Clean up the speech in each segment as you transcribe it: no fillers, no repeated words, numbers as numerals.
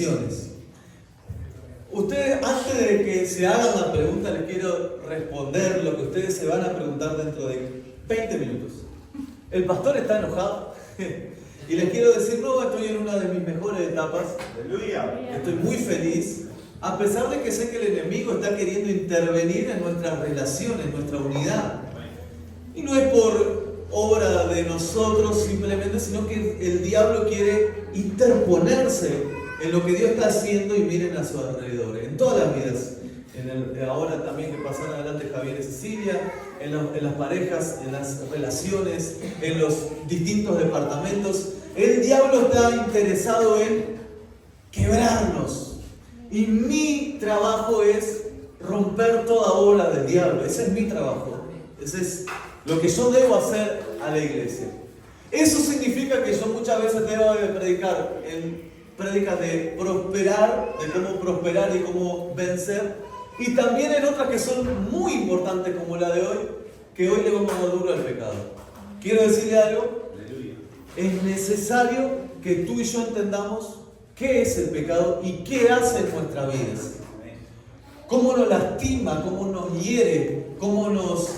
intenciones. Ustedes, antes de que se hagan la pregunta, les quiero responder lo que ustedes se van a preguntar dentro de 20 minutos. El pastor está enojado y les quiero decir, no, estoy en una de mis mejores etapas. Aleluya. Estoy muy feliz, a pesar de que sé que el enemigo está queriendo intervenir en nuestras relaciones, en nuestra unidad. Y no es por obra de nosotros simplemente, sino que el diablo quiere interponerse en lo que Dios está haciendo y miren a su alrededor, en todas las vidas. Ahora también que pasaron adelante Javier y Cecilia, en las parejas, en las relaciones, en los distintos departamentos. El diablo está interesado en quebrarnos. Y mi trabajo es romper toda obra del diablo. Ese es mi trabajo. Ese es lo que yo debo hacer a la iglesia. Eso significa que yo muchas veces debo de predicar en prédicas de prosperar, de cómo prosperar y cómo vencer. Y también en otras que son muy importantes como la de hoy, que hoy le vamos a dar duro al pecado. Quiero decirle algo. Aleluya. Es necesario que tú y yo entendamos qué es el pecado y qué hace en nuestras vidas. Cómo nos lastima, cómo nos hiere, cómo nos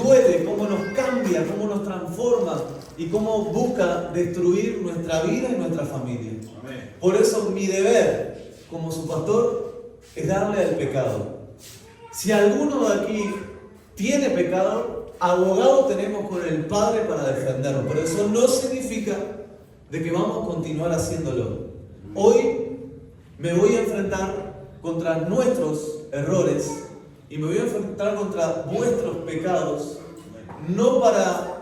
duele, cómo nos cambia, cómo nos transforma y cómo busca destruir nuestra vida y nuestra familia. Amén. Por eso mi deber como su pastor es darle al pecado. Si alguno de aquí tiene pecado, abogado tenemos con el Padre para defenderlo. Pero eso no significa de que vamos a continuar haciéndolo. Hoy me voy a enfrentar contra nuestros errores y me voy a enfrentar contra vuestros pecados, no para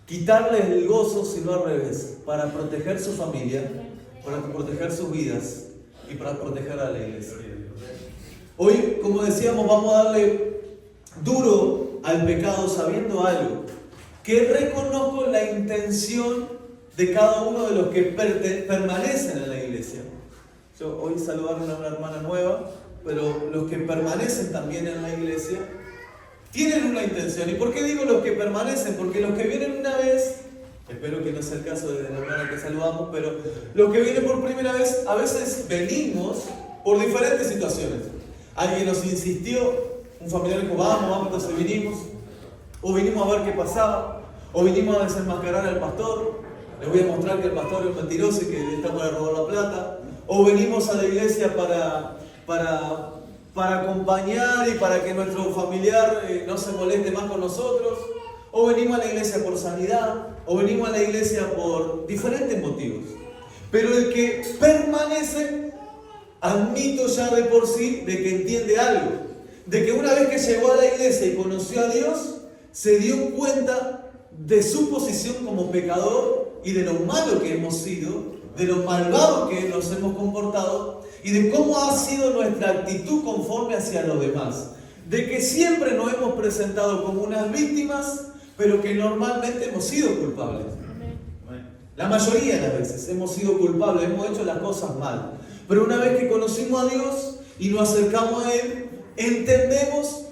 quitarles el gozo, sino al revés, para proteger su familia, para proteger sus vidas y para proteger a la iglesia. Hoy, como decíamos, vamos a darle duro al pecado sabiendo algo, que reconozco la intención de cada uno de los que permanecen en la iglesia. Yo hoy saludaron a una hermana nueva, pero los que permanecen también en la iglesia tienen una intención. ¿Y por qué digo los que permanecen? Porque los que vienen una vez, espero que no sea el caso de la hermana que saludamos, pero los que vienen por primera vez, a veces venimos por diferentes situaciones. Alguien nos insistió, un familiar dijo, vamos, entonces vinimos. O vinimos a ver qué pasaba, o vinimos a desenmascarar al pastor. Les voy a mostrar que el pastor es mentiroso y que está para robar la plata. O venimos a la iglesia para acompañar y para que nuestro familiar no se moleste más con nosotros. O venimos a la iglesia por sanidad, o venimos a la iglesia por diferentes motivos. Pero el que permanece, admito ya de por sí, de que entiende algo. De que una vez que llegó a la iglesia y conoció a Dios, se dio cuenta de su posición como pecador y de lo malo que hemos sido, de lo malvado que nos hemos comportado y de cómo ha sido nuestra actitud conforme hacia los demás. De que siempre nos hemos presentado como unas víctimas, pero que normalmente hemos sido culpables. La mayoría de las veces hemos sido culpables, hemos hecho las cosas mal. Pero una vez que conocimos a Dios y nos acercamos a Él, entendemos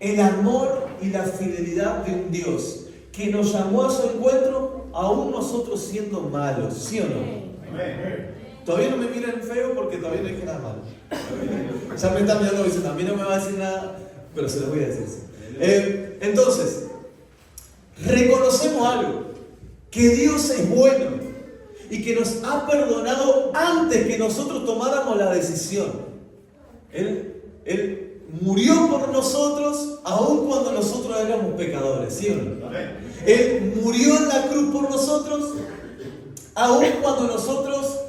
el amor y la fidelidad de un Dios que nos llamó a su encuentro aún nosotros siendo malos, ¿sí o no? Amén. Todavía no me miran feo porque todavía no dije nada malo. Ya me están mirando y dicen, a mí no me va a decir nada, pero se lo voy a decir. Entonces, reconocemos algo, que Dios es bueno y que nos ha perdonado antes que nosotros tomáramos la decisión. Él murió por nosotros aun cuando nosotros éramos pecadores, ¿sí o no? Él murió en la cruz por nosotros aun cuando nosotros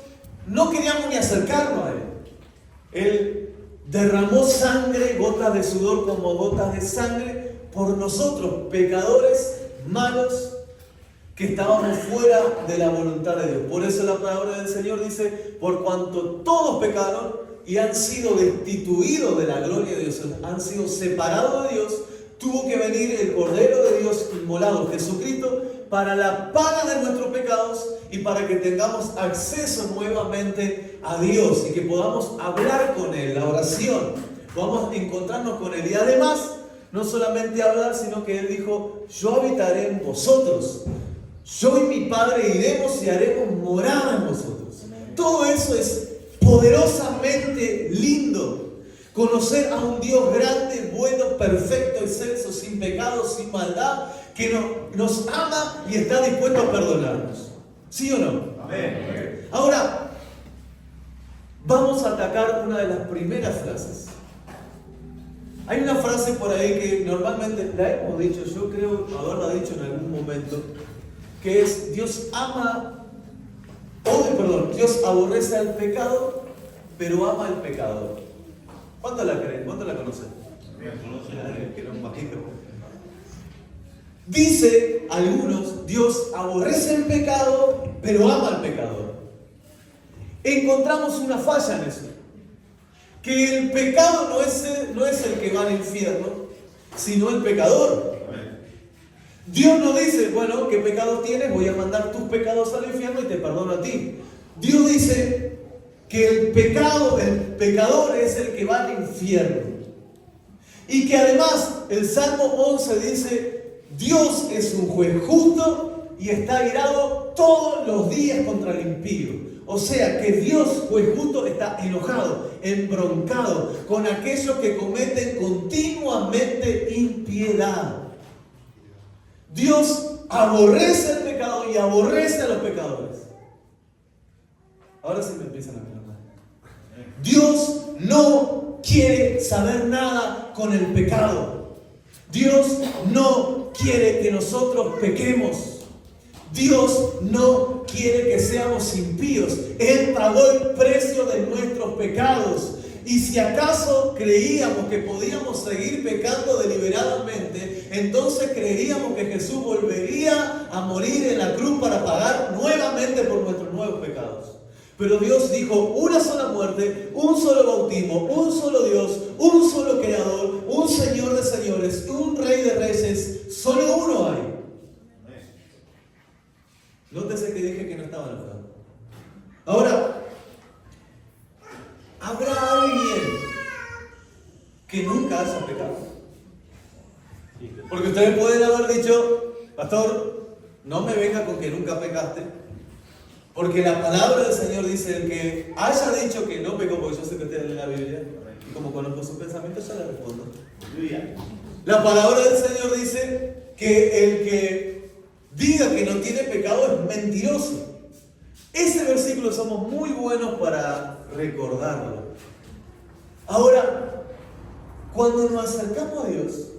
no queríamos ni acercarnos a Él. Él derramó sangre, gotas de sudor como gotas de sangre, por nosotros, pecadores, malos, que estábamos fuera de la voluntad de Dios. Por eso la palabra del Señor dice, por cuanto todos pecaron y han sido destituidos de la gloria de Dios, han sido separados de Dios, tuvo que venir el Cordero de Dios inmolado, Jesucristo, para la paga de nuestros pecados y para que tengamos acceso nuevamente a Dios y que podamos hablar con Él, la oración, podamos encontrarnos con Él. Y además, no solamente hablar, sino que Él dijo, yo habitaré en vosotros, yo y mi Padre iremos y haremos morada en vosotros. Todo eso es poderosamente lindo. Conocer a un Dios grande, bueno, perfecto, excelso, sin pecado, sin maldad, que nos ama y está dispuesto a perdonarnos. ¿Sí o no? Amén. Ahora, vamos a atacar una de las primeras frases. Hay una frase por ahí que normalmente la hemos dicho, yo creo haberla dicho en algún momento, que es Dios Dios aborrece al pecado, pero ama al pecador. ¿Cuánto la creen? ¿Cuánto la conocen? Que no imagino. Dice algunos, Dios aborrece el pecado, pero ama al pecador. Encontramos una falla en eso. Que el pecado no es el que va al infierno, sino el pecador. Dios no dice, bueno, ¿qué pecados tienes? Voy a mandar tus pecados al infierno y te perdono a ti. Dios dice que el pecador es el que va al infierno. Y que además el Salmo 11 dice, Dios es un juez justo y está airado todos los días contra el impío. O sea que Dios, juez justo, está enojado, embroncado con aquellos que cometen continuamente impiedad. Dios aborrece el pecado y aborrece a los pecadores. Ahora sí me empiezan a aclarar. Dios no quiere saber nada con el pecado. Dios no quiere que nosotros pequemos. Dios no quiere que seamos impíos. Él pagó el precio de nuestros pecados. Y si acaso creíamos que podíamos seguir pecando deliberadamente, entonces creeríamos que Jesús volvería a morir en la cruz para pagar nuevamente por nuestros nuevos pecados. Pero Dios dijo, una sola muerte, un solo bautismo, un solo Dios, un solo creador, un Señor de señores, un Rey de reyes, solo uno hay. Nótese que dije que no estaba enojado. Ahora, ¿habrá alguien que nunca haya pecado? Porque ustedes pueden haber dicho, pastor, no me venga con que nunca pecaste, porque la palabra del Señor dice, el que haya dicho que no pecó, porque yo sé que ustedes leen la Biblia, y como conozco sus pensamientos, ya le respondo. La palabra del Señor dice que el que diga que no tiene pecado es mentiroso. Ese versículo somos muy buenos para recordarlo. Ahora, cuando nos acercamos a Dios,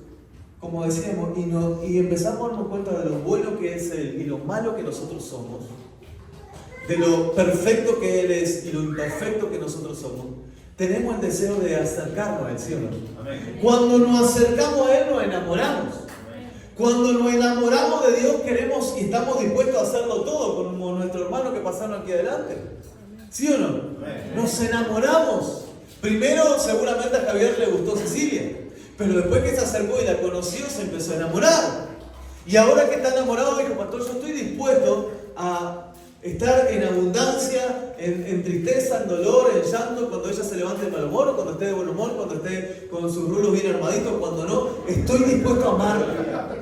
como decíamos, y empezamos a darnos cuenta de lo bueno que es Él y lo malo que nosotros somos, de lo perfecto que Él es y lo imperfecto que nosotros somos, tenemos el deseo de acercarnos a Él, ¿sí o no? Amén. Cuando nos acercamos a Él, nos enamoramos. Cuando nos enamoramos de Dios, queremos y estamos dispuestos a hacerlo todo, como nuestro hermano que pasaron aquí adelante. ¿Sí o no? Nos enamoramos. Primero, seguramente a Javier le gustó Cecilia, pero después que se acercó y la conoció, se empezó a enamorar. Y ahora que está enamorado, dijo, pastor, yo estoy dispuesto a estar en abundancia, en tristeza, en dolor, en llanto, cuando ella se levante de mal humor, cuando esté de buen humor, cuando esté con sus rulos bien armaditos, cuando no, estoy dispuesto a amarla.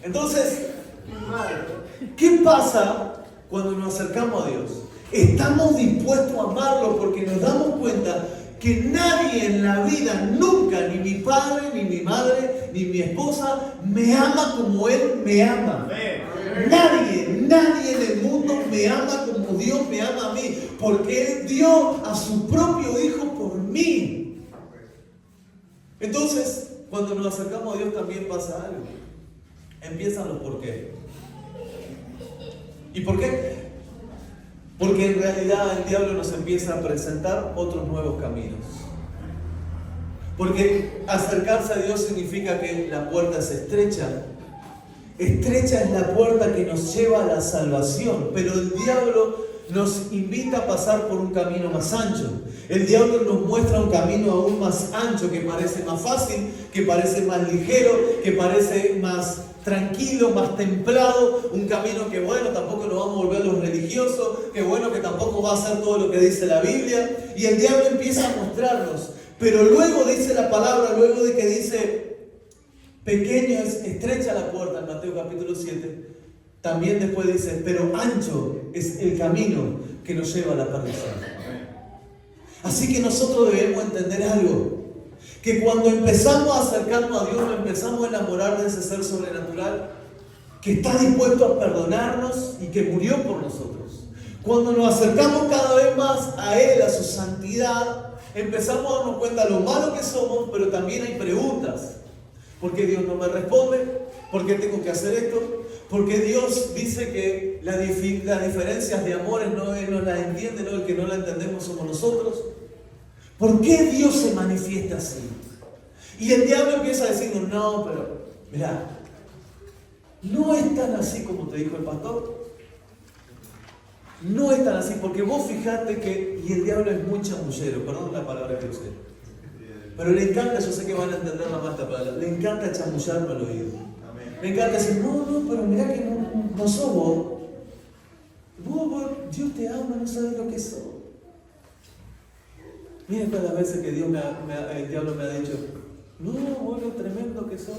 Entonces, ¿qué pasa cuando nos acercamos a Dios? Estamos dispuestos a amarlo porque nos damos cuenta que nadie en la vida, nunca, ni mi padre, ni mi madre, ni mi esposa, me ama como Él me ama. Nadie en el mundo me ama como Dios me ama a mí, porque Él dio a su propio Hijo por mí. Entonces, cuando nos acercamos a Dios también pasa algo. Empiezan los por qué. ¿Y por qué? Porque en realidad el diablo nos empieza a presentar otros nuevos caminos. Porque acercarse a Dios significa que la puerta es estrecha. Estrecha es la puerta que nos lleva a la salvación, pero el diablo nos invita a pasar por un camino más ancho. El diablo nos muestra un camino aún más ancho, que parece más fácil, que parece más ligero, que parece más tranquilo, más templado, un camino que bueno, tampoco nos vamos a volver los religiosos, que bueno, que tampoco va a hacer todo lo que dice la Biblia, y el diablo empieza a mostrarnos, pero luego dice la palabra, luego de que dice, pequeño es estrecha la puerta, en Mateo capítulo 7, también después dice, pero ancho es el camino que nos lleva a la perdición. Así que nosotros debemos entender algo. Que cuando empezamos a acercarnos a Dios, nos empezamos a enamorar de ese ser sobrenatural que está dispuesto a perdonarnos y que murió por nosotros. Cuando nos acercamos cada vez más a Él, a su santidad, empezamos a darnos cuenta de lo malo que somos, pero también hay preguntas. ¿Por qué Dios no me responde? ¿Por qué tengo que hacer esto? Porque Dios dice que las diferencias de amores no Él no las entiende, no, el que no la entendemos somos nosotros. ¿Por qué Dios se manifiesta así? Y el diablo empieza a decirnos, no, pero mirá, no es tan así como te dijo el pastor. No es tan así, porque vos fijate que, y el diablo es muy chamullero, perdón la palabra que usé, pero le encanta, yo sé que van a entender la más esta palabra, le encanta chamullarme al oído. Le encanta decir, no, pero mirá que no sos vos. Vos, Dios te ama, no sabes lo que sos. Miren todas las veces que el diablo me ha dicho, no, vos lo tremendo que sos.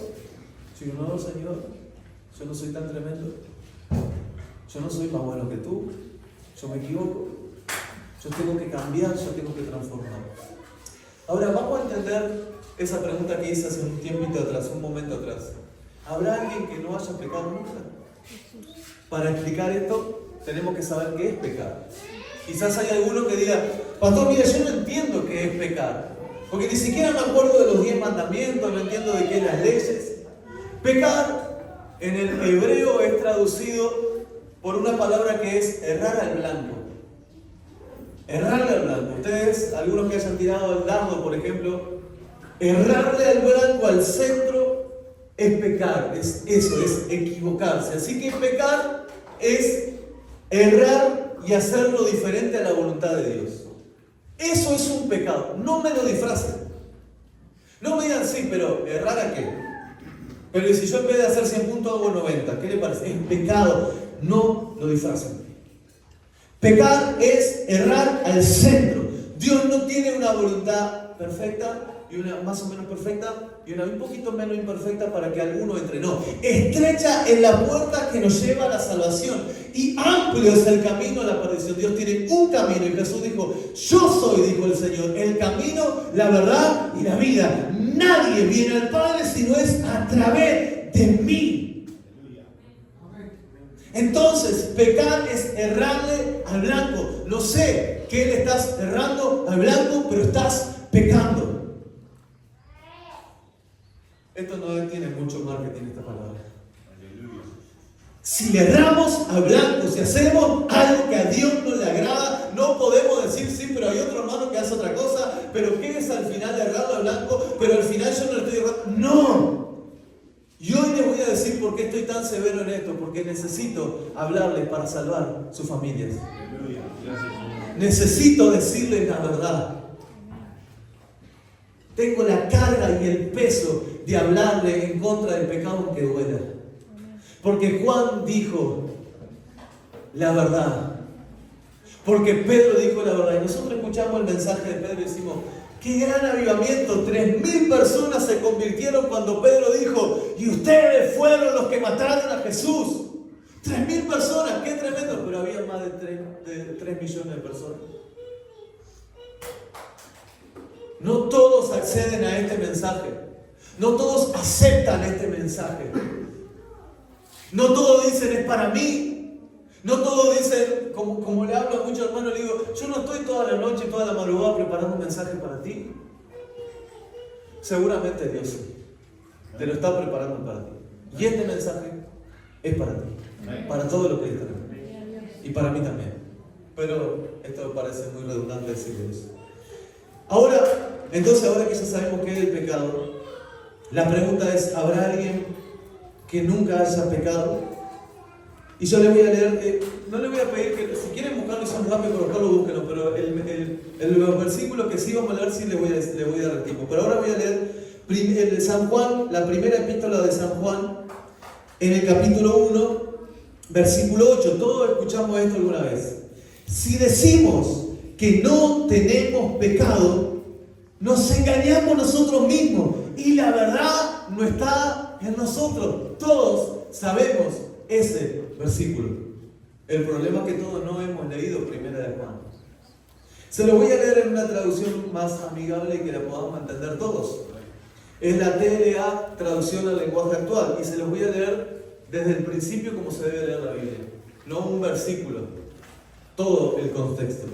Si no, Señor, yo no soy tan tremendo. Yo no soy más bueno que tú. Yo me equivoco. Yo tengo que cambiar, yo tengo que transformar. Ahora vamos a entender esa pregunta que hice hace un tiempito atrás, un momento atrás. ¿Habrá alguien que no haya pecado nunca? Para explicar esto, tenemos que saber qué es pecar. Quizás hay alguno que diga, pastor, mira, yo no entiendo qué es pecar. Porque ni siquiera me acuerdo de los 10 mandamientos, no entiendo de qué es las leyes. Pecar en el hebreo es traducido por una palabra que es errar al blanco. Errarle al blanco. Ustedes, algunos que hayan tirado el dardo, por ejemplo, errarle al blanco, al centro, es pecar. Es eso, es equivocarse. Así que pecar es errar y hacerlo diferente a la voluntad de Dios. Eso es un pecado. No me lo disfracen. No me digan, sí, pero ¿errar a qué? Pero si yo en vez de hacer 100 puntos hago 90, ¿qué le parece? Es pecado. No lo disfracen. Pecar es errar al centro. Dios no tiene una voluntad perfecta y una más o menos perfecta y una un poquito menos imperfecta para que alguno entre. No, estrecha es la puerta que nos lleva a la salvación y amplio es el camino a la perdición. Dios tiene un camino y Jesús dijo, yo soy, dijo el Señor, el camino, la verdad y la vida. Nadie viene al Padre si no es a través de mí. Entonces, pecar es errarle al blanco. No sé que le estás errando al blanco, pero estás pecando. Esto no tiene mucho marketing esta palabra. Si le erramos al blanco, si hacemos algo que a Dios no le agrada, no podemos decir, sí, pero hay otro hermano que hace otra cosa, pero ¿qué es al final errarlo al blanco? Pero al final yo no le estoy errando. ¡No! Y hoy les voy a decir por qué estoy tan severo en esto, porque necesito hablarles para salvar sus familias. Necesito decirles la verdad. Tengo la carga y el peso de hablarle en contra del pecado aunque duela. Porque Juan dijo la verdad. Porque Pedro dijo la verdad. Y nosotros escuchamos el mensaje de Pedro y decimos, ¡qué gran avivamiento! 3.000 personas se convirtieron cuando Pedro dijo, y ustedes fueron los que mataron a Jesús. 3.000 personas, qué tremendo. Pero había más de 3 millones de personas. No todos acceden a este mensaje. No todos aceptan este mensaje. No todos dicen es para mí. No todos dicen, como le hablo a muchos hermanos, le digo, yo no estoy toda la noche, toda la madrugada preparando un mensaje para ti. Seguramente Dios sí. Te lo está preparando para ti. Y este mensaje es para ti. Para todos los que están aquí. Y para mí también. Pero esto me parece muy redundante decirlo eso. Ahora que ya sabemos qué es el pecado, la pregunta es, ¿habrá alguien que nunca haya pecado? Y yo le voy a leer, no le voy a pedir que, si quieren buscarlo, son rápido por buscarlo, búsquenlo, pero el versículo que sí vamos a leer, sí le voy a dar tiempo. Pero ahora voy a leer el de San Juan, la primera epístola de San Juan, en el capítulo 1, versículo 8. Todos escuchamos esto alguna vez. Si decimos que no tenemos pecado, nos engañamos nosotros mismos y la verdad no está en nosotros. Todos sabemos ese versículo. El problema es que todos no hemos leído Primera de Juan. Se lo voy a leer en una traducción más amigable y que la podamos entender todos. Es la TLA, traducción al lenguaje actual, y se los voy a leer desde el principio como se debe leer la Biblia, no un versículo, todo el contexto.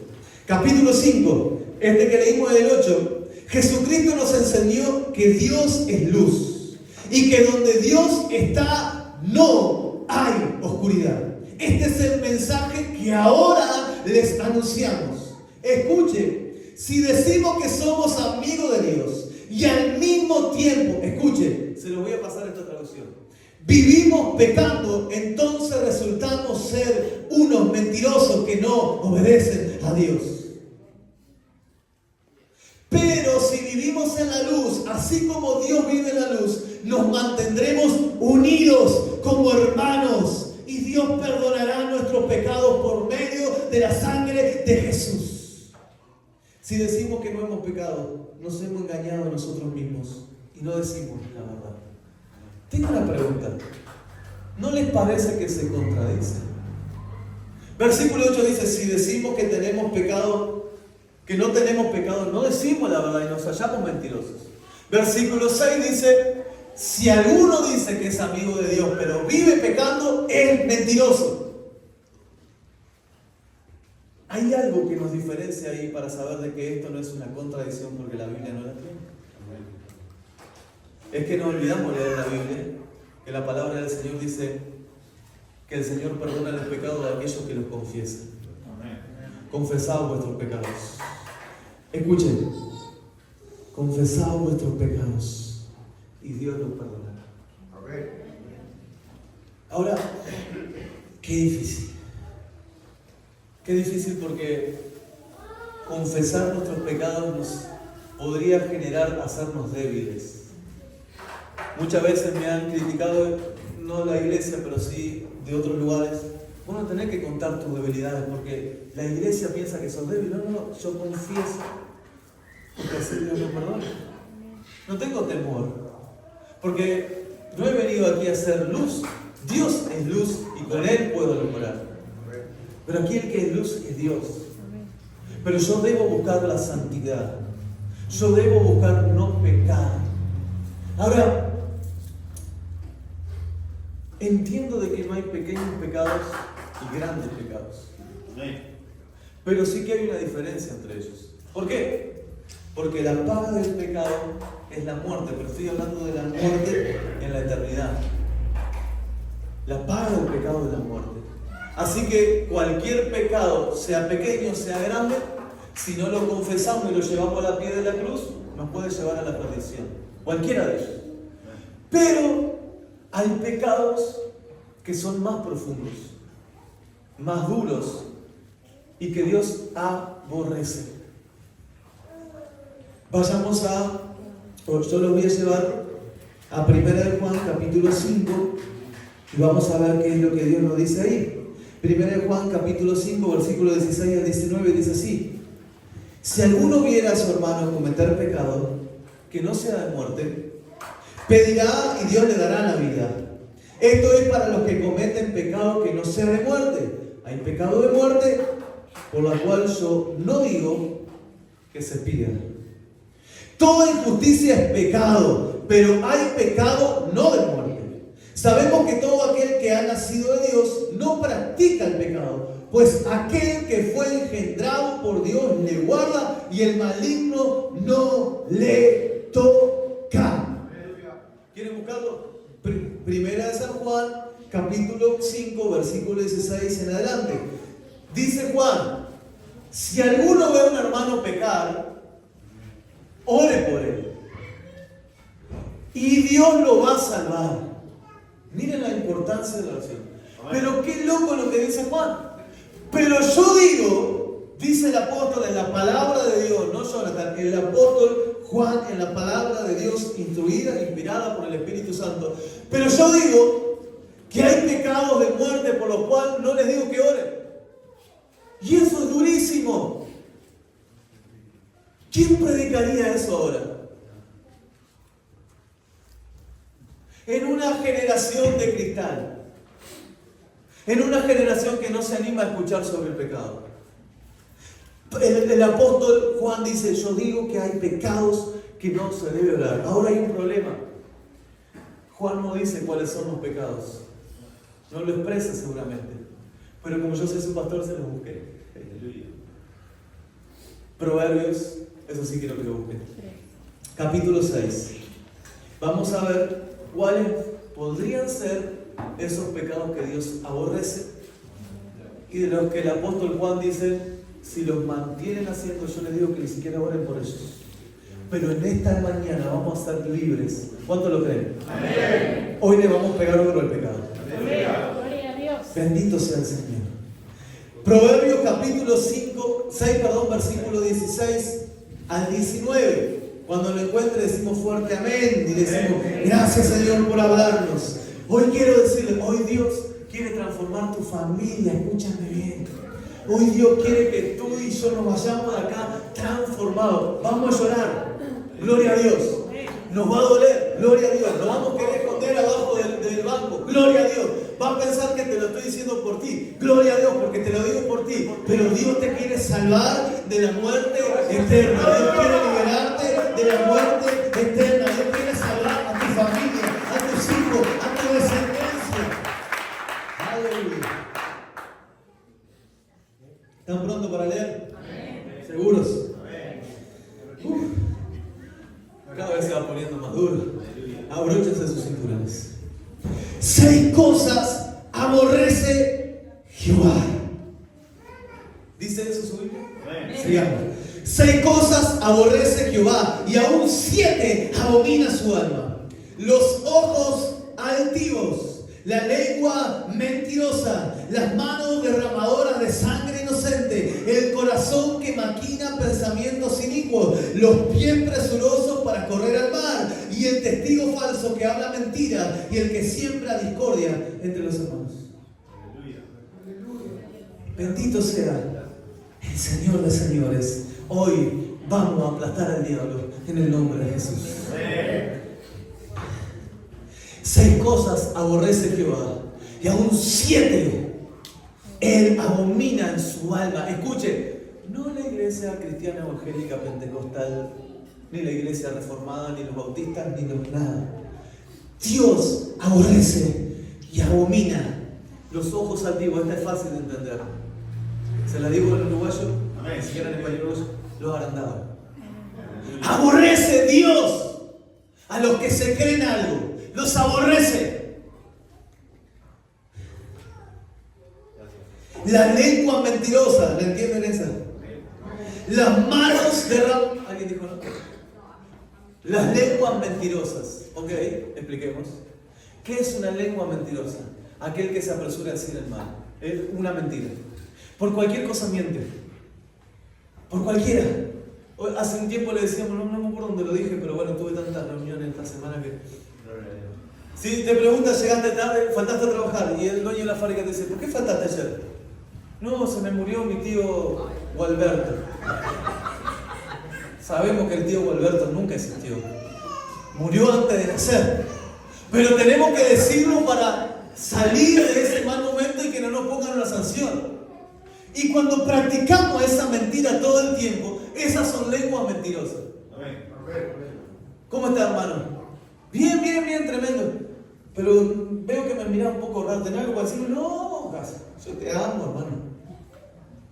Capítulo 5, que leímos del 8. Jesucristo nos enseñó que Dios es luz y que donde Dios está no hay oscuridad. Este es el mensaje que ahora les anunciamos. Escuche, si decimos que somos amigos de Dios y al mismo tiempo, escuche, se lo voy a pasar esta traducción, vivimos pecando, entonces resultamos ser unos mentirosos que no obedecen a Dios. Pero si vivimos en la luz, así como Dios vive en la luz, nos mantendremos unidos como hermanos y Dios perdonará nuestros pecados por medio de la sangre de Jesús. Si decimos que no hemos pecado, nos hemos engañado a nosotros mismos y no decimos la verdad. Tengo una pregunta. ¿No les parece que se contradice? Versículo 8 dice, si decimos que tenemos pecado, que no tenemos pecado, no decimos la verdad y nos hallamos mentirosos. Versículo 6 dice, si alguno dice que es amigo de Dios, pero vive pecando, es mentiroso. Hay algo que nos diferencia ahí para saber de que esto no es una contradicción porque la Biblia no la tiene. Es que no olvidamos leer la Biblia, que la palabra del Señor dice que el Señor perdona los pecados de aquellos que los confiesan. Confesad vuestros pecados. Escuchen, confesad vuestros pecados y Dios los perdonará. Ahora, qué difícil. Qué difícil porque confesar nuestros pecados nos podría generar hacernos débiles. Muchas veces me han criticado, no la iglesia, pero sí de otros lugares. Vos no tenés que contar tus debilidades porque la iglesia piensa que sos débil. No, yo confieso porque así Dios me perdona. No tengo temor porque no he venido aquí a hacer luz. Dios es luz y con Él puedo lograr. Pero aquí el que es luz es Dios. Pero yo debo buscar la santidad. Yo debo buscar no pecar. Ahora, entiendo de que no hay pequeños pecados y grandes pecados. Pero sí que hay una diferencia entre ellos. ¿Por qué? Porque la paga del pecado es la muerte, pero estoy hablando de la muerte en la eternidad. La paga del pecado es la muerte. Así que cualquier pecado, sea pequeño, sea grande, si no lo confesamos y lo llevamos a la pie de la cruz, nos puede llevar a la perdición. Cualquiera de ellos. Pero hay pecados que son más profundos, más duros y que Dios aborrece. Vayamos yo los voy a llevar a 1 de Juan capítulo 5 y vamos a ver qué es lo que Dios nos dice ahí. 1 de Juan capítulo 5 versículo 16 al 19 dice así: si alguno viera a su hermano cometer pecado que no sea de muerte, pedirá y Dios le dará la vida. Esto es para los que cometen pecado que no sea de muerte. Hay pecado de muerte, por la cual yo no digo que se pida. Toda injusticia es pecado, pero hay pecado no de muerte. Sabemos que todo aquel que ha nacido de Dios no practica el pecado, pues aquel que fue engendrado por Dios le guarda y el maligno no le toca. ¿Quieren buscarlo? Primera de San Juan, capítulo 5, versículo 16 en adelante. Dice Juan: si alguno ve a un hermano pecar, ore por él y Dios lo va a salvar. Miren la importancia de la oración. Pero qué loco lo que dice Juan. Pero yo digo, dice el apóstol en la palabra de Dios, no Jonathan, el apóstol Juan en la palabra de Dios, instruida, inspirada por el Espíritu Santo. Pero yo digo que hay pecados de muerte por los cuales no les digo que oren. Y eso es durísimo. ¿Quién predicaría eso ahora? En una generación de cristal, En una generación que no se anima a escuchar sobre el pecado. El apóstol Juan dice, yo digo que hay pecados que no se debe orar. Ahora hay un problema. Juan no dice cuáles son los pecados. No lo expresa seguramente. Pero como yo soy su pastor, se los busqué. Proverbios, eso sí quiero que lo busquen. Capítulo 6. Vamos a ver cuáles podrían ser esos pecados que Dios aborrece y de los que el apóstol Juan dice, si los mantienen haciendo, yo les digo que ni siquiera oren por ellos. Pero en esta mañana vamos a ser libres. ¿Cuánto lo creen? Amén. Hoy le vamos a pegar oro al pecado. Amén. Gloria a Dios. Bendito sea el Señor. Proverbios capítulo 6, versículo 16 al 19. Cuando lo encuentre decimos fuerte amén y decimos gracias Señor por hablarnos. Hoy quiero decirle, hoy Dios quiere transformar tu familia, escúchame bien. Hoy Dios quiere que tú y yo nos vayamos de acá transformados. Vamos a llorar, gloria a Dios. Nos va a doler, gloria a Dios. Nos vamos a querer esconder abajo del banco, gloria a Dios. Va a pensar que te lo estoy diciendo por ti, gloria a Dios, porque te lo digo por ti. Pero Dios te quiere salvar de la muerte eterna. Dios quiere liberarte de la muerte eterna. Dios quiere salvar a tu familia, a tus hijos, a tu descendencia. Aleluya. ¿Están prontos para leer? Amén. ¿Seguros? Amén. Cada vez se va poniendo más duro. Abróchense sus cinturones. 6 cosas aborrece Jehová. ¿Dice eso su Biblia? Sigamos. 6 cosas aborrece Jehová y aún 7 abomina su alma. Los ojos altivos, la lengua mentirosa, las manos derramadoras de sangre inocente, el corazón que maquina pensamientos inicuos, los pies presurosos para correr al mar, y el testigo falso que habla mentira, y el que siembra discordia entre los hermanos. Bendito sea el Señor de señores. Hoy vamos a aplastar al diablo en el nombre de Jesús. 6 cosas aborrece Jehová y aún 7 Él abomina en su alma. Escuche, no la iglesia cristiana evangélica pentecostal, ni la iglesia reformada, ni los bautistas, ni los nada. Dios aborrece y abomina los ojos altivos. Esta es fácil de entender. Se la digo en uruguayo, ni siquiera en español, los agrandados. Aborrece Dios a los que se creen algo. Los aborrece. La lengua mentirosa, ¿la entienden esa? Las manos derramadoras. ¿Alguien dijo no? Las lenguas mentirosas. Ok, expliquemos. ¿Qué es una lengua mentirosa? Aquel que se apresura a decir el mal. Es una mentira. Por cualquier cosa miente. Por cualquiera. Hace un tiempo le decíamos, no me acuerdo dónde lo dije, pero bueno, tuve tantas reuniones esta semana que... Si te preguntas, llegaste tarde, faltaste a trabajar, y el dueño de la fábrica te dice, ¿por qué faltaste ayer? No, se me murió mi tío Gualberto. Sabemos que el tío Gualberto nunca existió. Murió antes de nacer. Pero tenemos que decirlo para salir de ese mal momento y que no nos pongan una sanción. Y cuando practicamos esa mentira todo el tiempo, esas son lenguas mentirosas. ¿Cómo está, hermano? Bien, tremendo. Pero veo que me mirás un poco raro. ¿Tenés algo para decirme? No, yo te amo, hermano.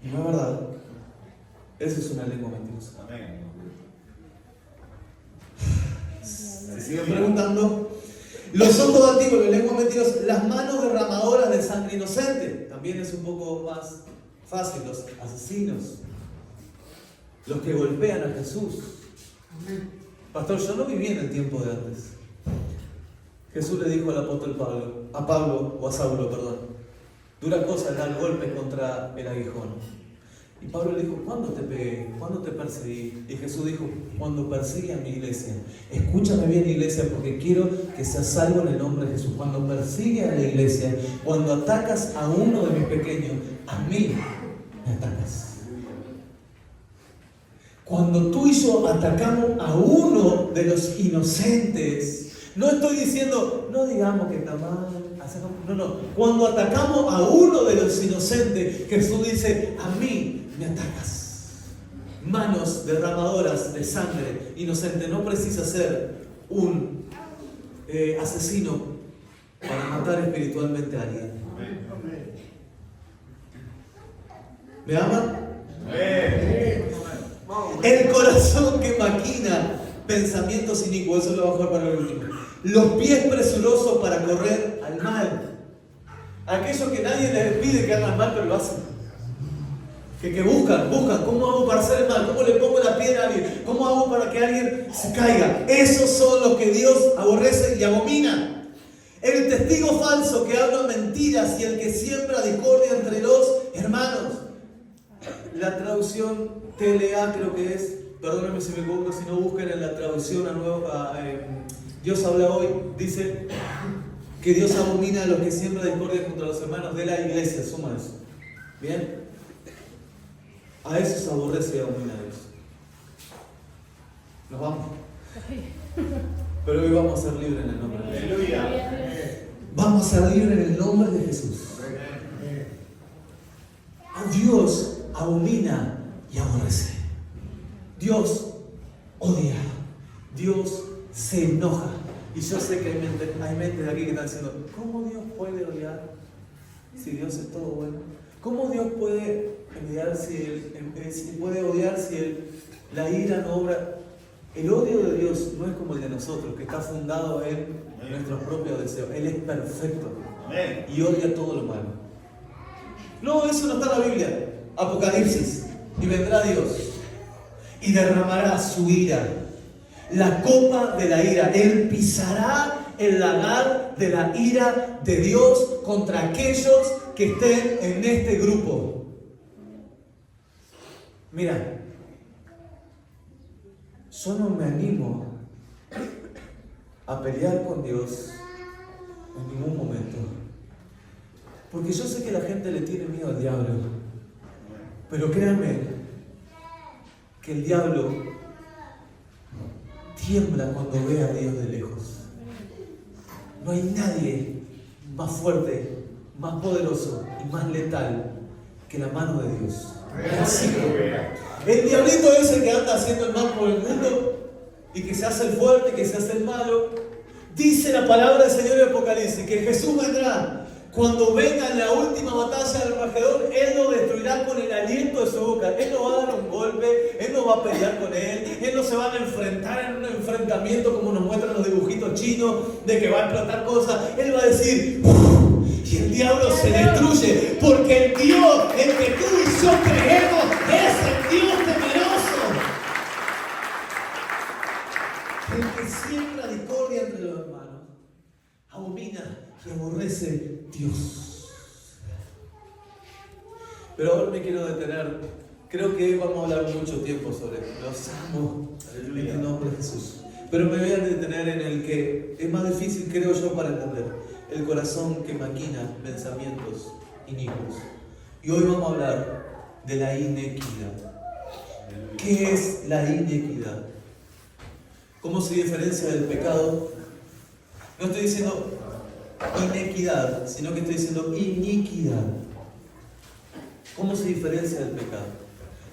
Y no es verdad. Esa es una lengua mentirosa. Amén. Se siguen preguntando. Los ojos altivos, la lengua mentirosa. Las manos derramadoras de sangre inocente. También es un poco más fácil. Los asesinos. Los que golpean a Jesús. Pastor, yo no viví en el tiempo de antes. Jesús le dijo al apóstol a Saulo, dura cosa dar golpes contra el aguijón. Y Pablo le dijo, ¿cuándo te pegué? ¿Cuándo te perseguí? Y Jesús dijo, cuando persigue a mi iglesia. Escúchame bien, iglesia, porque quiero que seas salvo en el nombre de Jesús. Cuando persigue a la iglesia, cuando atacas a uno de mis pequeños, a mí me atacas. Cuando tú y yo atacamos a uno de los inocentes, no estoy diciendo, no digamos que está mal, no. Cuando atacamos a uno de los inocentes, Jesús dice, a mí me atacas. Manos derramadoras de sangre inocente. No precisa ser un asesino para matar espiritualmente a alguien. ¿Me aman? El corazón que maquina pensamientos inicuos, eso lo voy a jugar para el último. Los pies presurosos para correr al mal. Aquellos que nadie les pide que hagan mal, pero lo hacen. Que buscan, ¿cómo hago para hacer el mal? ¿Cómo le pongo la piedra a alguien? ¿Cómo hago para que alguien se caiga? Esos son los que Dios aborrece y abomina. El testigo falso que habla mentiras y el que siembra discordia entre los hermanos. La traducción TLA creo que es, perdónenme si me equivoco, si no busquen en la traducción Dios habla hoy, dice que Dios abomina a los que siembran discordia contra los hermanos de la iglesia, suma eso. ¿Bien? A eso se aborrece y abomina Dios. Nos vamos. Pero hoy vamos a ser libres en el nombre de Jesús. Aleluya. Vamos a ser libres en el nombre de Jesús. A Dios abomina y aborrece. Dios odia. Dios se enoja. Y yo sé que hay mentes de aquí que están diciendo, ¿cómo Dios puede odiar si Dios es todo bueno? ¿Cómo Dios puede odiar si la ira no obra? El odio de Dios no es como el de nosotros, que está fundado en nuestros propios deseos. Él es perfecto y odia todo lo malo. No, eso no está en la Biblia. Apocalipsis. Y vendrá Dios y derramará su ira, la copa de la ira. Él pisará el lagar de la ira de Dios contra aquellos que estén en este grupo. Mira, yo no me animo a pelear con Dios en ningún momento, porque yo sé que la gente le tiene miedo al diablo, pero créanme que el diablo tiembla cuando ve a Dios de lejos. No hay nadie más fuerte, más poderoso y más letal que la mano de Dios. Así que el diablito ese que anda haciendo el mal por el mundo y que se hace el fuerte, que se hace el malo, dice la palabra del Señor en Apocalipsis que Jesús vendrá. Cuando venga en la última batalla del Armagedón, Él lo destruirá con el aliento de su boca. Él no va a dar un golpe, Él no va a pelear con Él no se van a enfrentar en un enfrentamiento como nos muestran los dibujitos chinos, de que va a explotar cosas. Él va a decir, y el diablo se destruye, porque el Dios en que tú y yo creemos es el Dios temeroso. El que siembra discordia entre los hermanos, abomina y aborrece Dios. Pero ahora me quiero detener. Creo que vamos a hablar mucho tiempo sobre los amo en el nombre de Jesús. Pero me voy a detener en el que es más difícil, creo yo, para entender. El corazón que maquina pensamientos inicuos. Y hoy vamos a hablar de la inequidad. ¿Qué es la inequidad? ¿Cómo se diferencia del pecado? No estoy diciendo inequidad, sino que estoy diciendo iniquidad. ¿Cómo se diferencia del pecado?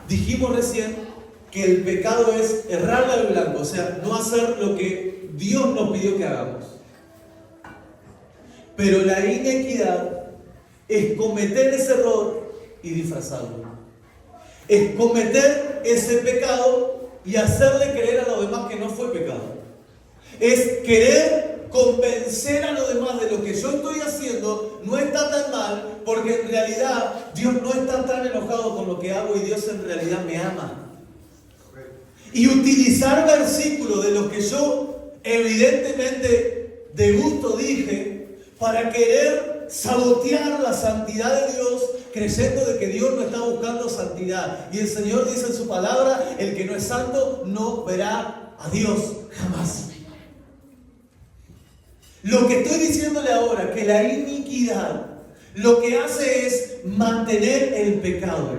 Dijimos recién que el pecado es errarle al blanco, o sea, no hacer lo que Dios nos pidió que hagamos. Pero la inequidad es cometer ese error y disfrazarlo. Es cometer ese pecado y hacerle creer a los demás que no fue pecado. Es querer convencer a los demás de lo que yo estoy haciendo no está tan mal, porque en realidad Dios no está tan enojado con lo que hago y Dios en realidad me ama. Y utilizar versículos de los que yo evidentemente de gusto dije para querer sabotear la santidad de Dios, creyendo de que Dios no está buscando santidad. Y el Señor dice en su palabra, el que no es santo no verá a Dios jamás. Lo que estoy diciéndole ahora, que la iniquidad lo que hace es mantener el pecado.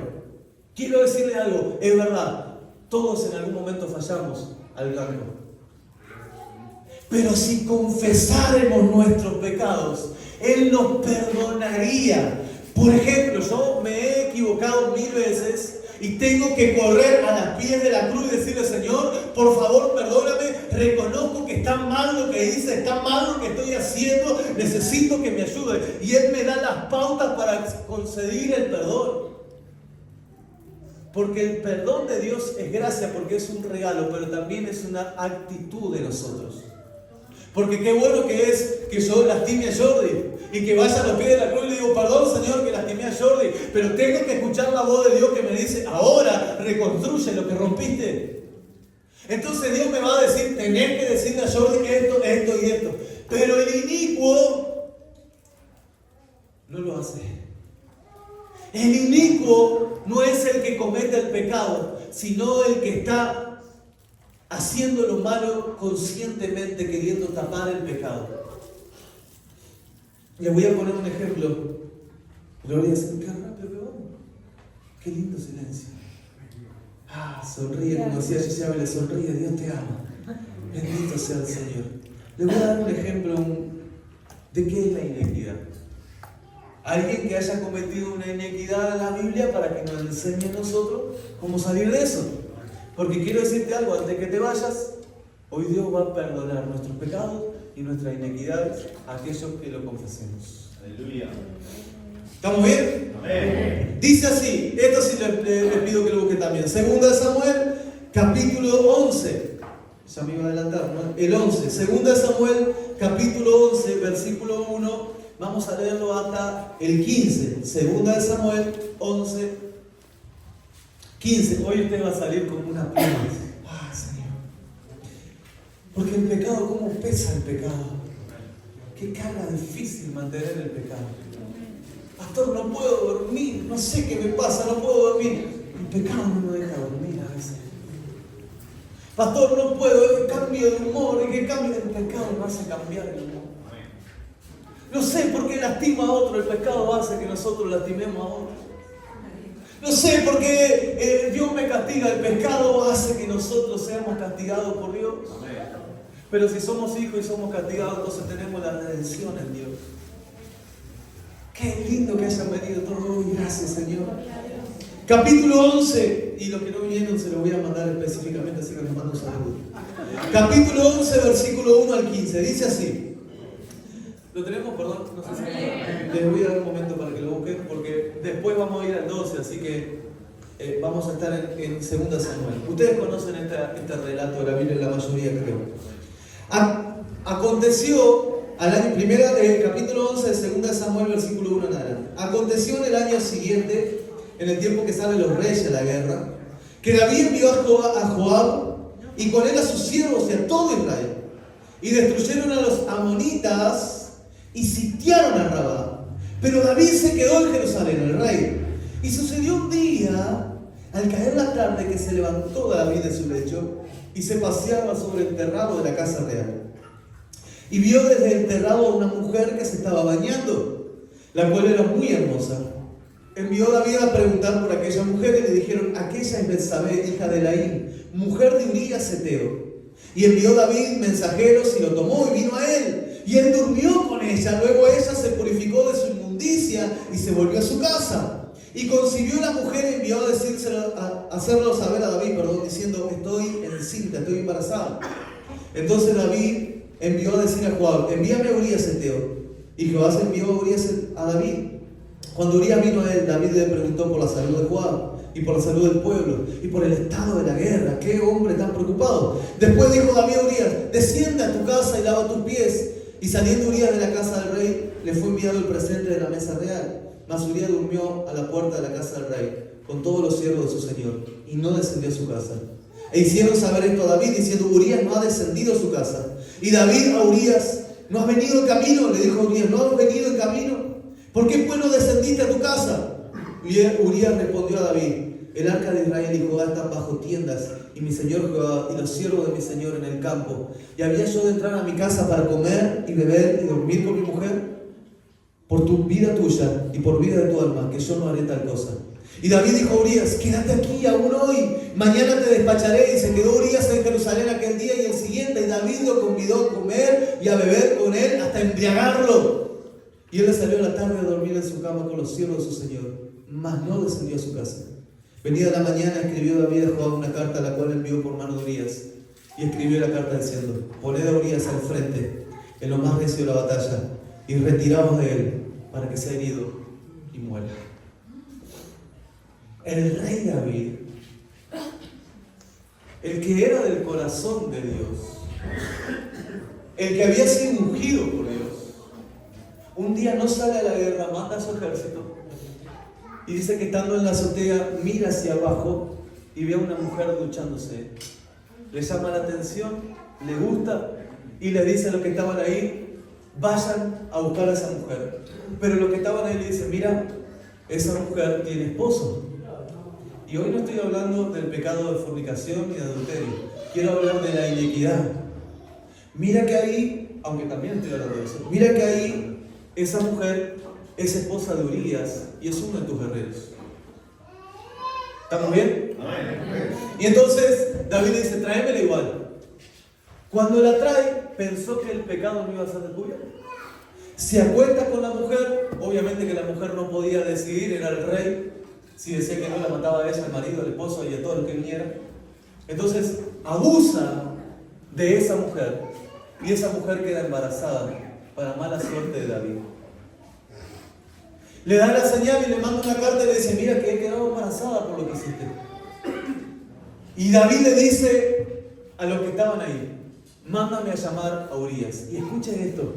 Quiero decirle algo, es verdad, Todos en algún momento fallamos al blanco. Pero si confesáramos nuestros pecados, Él nos perdonaría. Por ejemplo, yo me he equivocado 1000 veces y tengo que correr a los pies de la cruz y decirle: Señor, por favor, perdóname, reconozco que está mal lo que hice, está mal lo que estoy haciendo, necesito que me ayude. Y Él me da las pautas para conceder el perdón. Porque el perdón de Dios es gracia, porque es un regalo, pero también es una actitud de nosotros. Porque qué bueno que es que yo lastime a Jordi y que vaya a los pies de la cruz y le digo: perdón, Señor, que lastimé a Jordi, pero tengo que escuchar la voz de Dios que me dice: ahora reconstruye lo que rompiste. Entonces Dios me va a decir: tenés que decirle a Jordi esto, esto y esto. Pero el inicuo no lo hace. El inicuo no es el que comete el pecado, sino el que está haciendo lo malo conscientemente, queriendo tapar el pecado. Les voy a poner un ejemplo. Gloria a Dios. Qué rápido que vamos. Qué lindo silencio. Sonríe, como decía Giselle, sonríe, Dios te ama. Bendito sea el Señor. Les voy a dar un ejemplo de qué es la inequidad. Alguien que haya cometido una inequidad en la Biblia para que nos enseñe a nosotros cómo salir de eso. Porque quiero decirte algo, antes de que te vayas, hoy Dios va a perdonar nuestros pecados y nuestras inequidades a aquellos que lo confesemos. Aleluya. ¿Estamos bien? Amén. Dice así, esto sí les pido que lo busquen también. Segunda de Samuel, capítulo 11. Ya me iba a adelantar, ¿no? El 11. Segunda de Samuel, capítulo 11, versículo 1. Vamos a leerlo hasta el 15. Segunda de Samuel 11, 15. Hoy usted va a salir como una pluma. Señor. Porque el pecado, ¿cómo pesa el pecado? Qué carga difícil mantener el pecado. Pastor, no puedo dormir, no sé qué me pasa, no puedo dormir. El pecado no me deja dormir a veces. Pastor, no puedo, cambio de humor, y que cambie el pecado me hace cambiar el humor. No sé por qué lastima a otro, el pecado hace que nosotros lastimemos a otro. No sé por qué Dios me castiga, el pecado hace que nosotros seamos castigados por Dios. Pero si somos hijos y somos castigados, entonces tenemos la redención en Dios. Qué lindo que hayan venido todos hoy, gracias Señor. Capítulo 11, y los que no vinieron se los voy a mandar específicamente, así que les mando un saludo. Capítulo 11, versículo 1 al 15, dice así. ¿Lo tenemos? Perdón, no sé si... Les voy a dar un momento para que lo busquen, porque después vamos a ir al 12, así que vamos a estar en 2 Samuel. Ustedes conocen este relato de la Biblia, la mayoría creo. Aconteció, capítulo 11 de 2 Samuel, versículo 1 en adelante. Aconteció en el año siguiente, en el tiempo que salen los reyes a la guerra, que David envió a Joab y con él a sus siervos y a todo Israel, y destruyeron a los amonitas y sitiaron a Rabá. Pero David se quedó en Jerusalén, el rey. Y sucedió un día, al caer la tarde, que se levantó David de su lecho y se paseaba sobre el terrado de la casa real. Y vio desde el terrado a una mujer que se estaba bañando, la cual era muy hermosa. Envió David a preguntar por aquella mujer y le dijeron: aquella es Betsabé, hija de Laín, mujer de Urías Heteo. Y envió David mensajeros y lo tomó y vino a él. Y él durmió con ella. Luego ella se purificó de su inmundicia y se volvió a su casa. Y concibió la mujer y envió a hacerlo saber a David, diciendo: estoy encinta, estoy embarazada. Entonces David envió a decir a Joab: envíame a Urías Heteo. Y Jehová se envió a Urías a David. Cuando Urías vino a él, David le preguntó por la salud de Joab y por la salud del pueblo y por el estado de la guerra. ¡Qué hombre tan preocupado! Después dijo David a Urías: desciende a tu casa y lava tus pies. Y saliendo Urías de la casa del rey, le fue enviado el presente de la mesa real. Mas Urías durmió a la puerta de la casa del rey, con todos los siervos de su señor, y no descendió a su casa. E hicieron saber esto a David, diciendo: Urías no ha descendido a su casa. Y David a Urías: ¿no has venido en camino? Le dijo Urías: ¿no has venido en camino? ¿Por qué pues no descendiste a tu casa? Y Urías respondió a David: el arca de Israel y Judá están bajo tiendas, y mi señor Jehová y los siervos de mi señor en el campo. ¿Y había yo de entrar a mi casa para comer y beber y dormir con mi mujer? Por tu vida tuya y por vida de tu alma, que yo no haré tal cosa. Y David dijo a Urías, quédate aquí aún hoy, mañana te despacharé. Y se quedó Urías en Jerusalén aquel día y el siguiente. Y David lo convidó a comer y a beber con él hasta embriagarlo. Y él le salió a la tarde a dormir en su cama con los siervos de su señor, mas no descendió a su casa. Venida la mañana, escribió David a Joab una carta, la cual envió por mano de Urías. Y escribió la carta diciendo, poned a Urías al frente, en lo más recio de la batalla, y retiraos de él, para que sea herido y muera. El rey David, el que era del corazón de Dios, el que había sido ungido por Dios, un día no sale a la guerra, manda a su ejército y dice que estando en la azotea mira hacia abajo y ve a una mujer duchándose. Le llama la atención, le gusta y le dice a los que estaban ahí, vayan a buscar a esa mujer. Pero los que estaban ahí le dicen, mira, esa mujer tiene esposo. Y hoy no estoy hablando del pecado de fornicación ni de adulterio, quiero hablar de la iniquidad. Mira que ahí, aunque también estoy hablando de eso, mira que ahí esa mujer es esposa de Urías y es uno de tus guerreros. ¿Estamos bien? Y entonces David dice, tráemela igual. Cuando la trae, pensó que el pecado no iba a ser descubierto. Se acuesta con la mujer, obviamente que la mujer no podía decidir, era el rey. Si decía que no, la mataba a ella, al marido, al esposo y a todo el que viniera. Entonces abusa de esa mujer y esa mujer queda embarazada, para mala suerte de David. Le da la señal y le manda una carta y le dice, mira que he quedado embarazada por lo que hiciste. Y David le dice a los que estaban ahí, mándame a llamar a Urías. Y escuchen esto,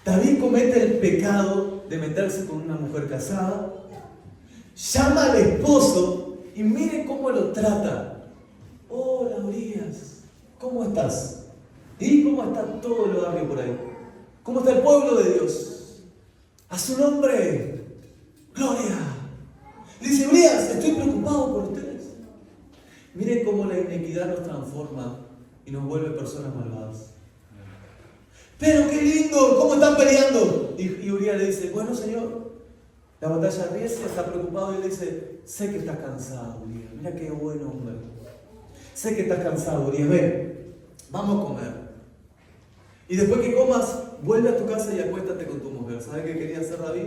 David comete el pecado de meterse con una mujer casada, llama al esposo y mire cómo lo trata. Hola Urías, ¿cómo estás? ¿Y cómo está todo el barrio por ahí? ¿Cómo está el pueblo de Dios? A su nombre, gloria. Le dice, Urías, estoy preocupado por ustedes. Miren cómo la inequidad nos transforma y nos vuelve personas malvadas. Pero qué lindo, ¿cómo están peleando? Y Urías le dice, bueno señor, la batalla riesga, está preocupado y le dice, sé que estás cansado, Urías. Mira qué bueno hombre. Sé que estás cansado, Urías, ven, vamos a comer. Y después que comas, vuelve a tu casa y acuéstate con tu mujer. ¿Sabes qué quería hacer David?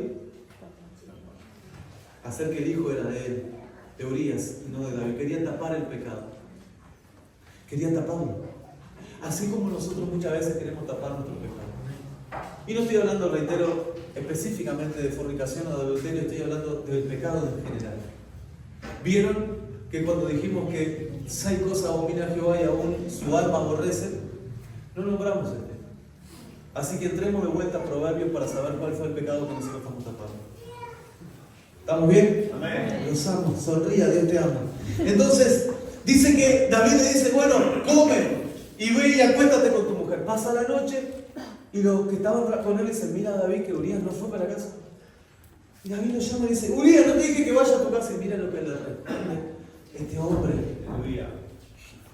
Hacer que el hijo era de él, de Urías, y no de David. Quería tapar el pecado. Quería taparlo. Así como nosotros muchas veces queremos tapar nuestro pecado. Y no estoy hablando, reitero, específicamente de fornicación o de adulterio, estoy hablando del pecado en general. ¿Vieron que cuando dijimos que 6 cosas abomina a Jehová y aún su alma aborrece? No nombramos este. Así que entremos de vuelta a Proverbios para saber cuál fue el pecado que nosotros estamos tapando. ¿Estamos bien? Amén. Los amo, sonría, Dios te ama. Entonces, dice que David le dice, bueno, come y ve y acuéstate con tu mujer. Pasa la noche y los que estaban con él dicen, mira David que Urías no fue para la casa. Y David lo llama y dice, Urías, no te dije que vaya a tu casa. Y mira lo que le responde este hombre.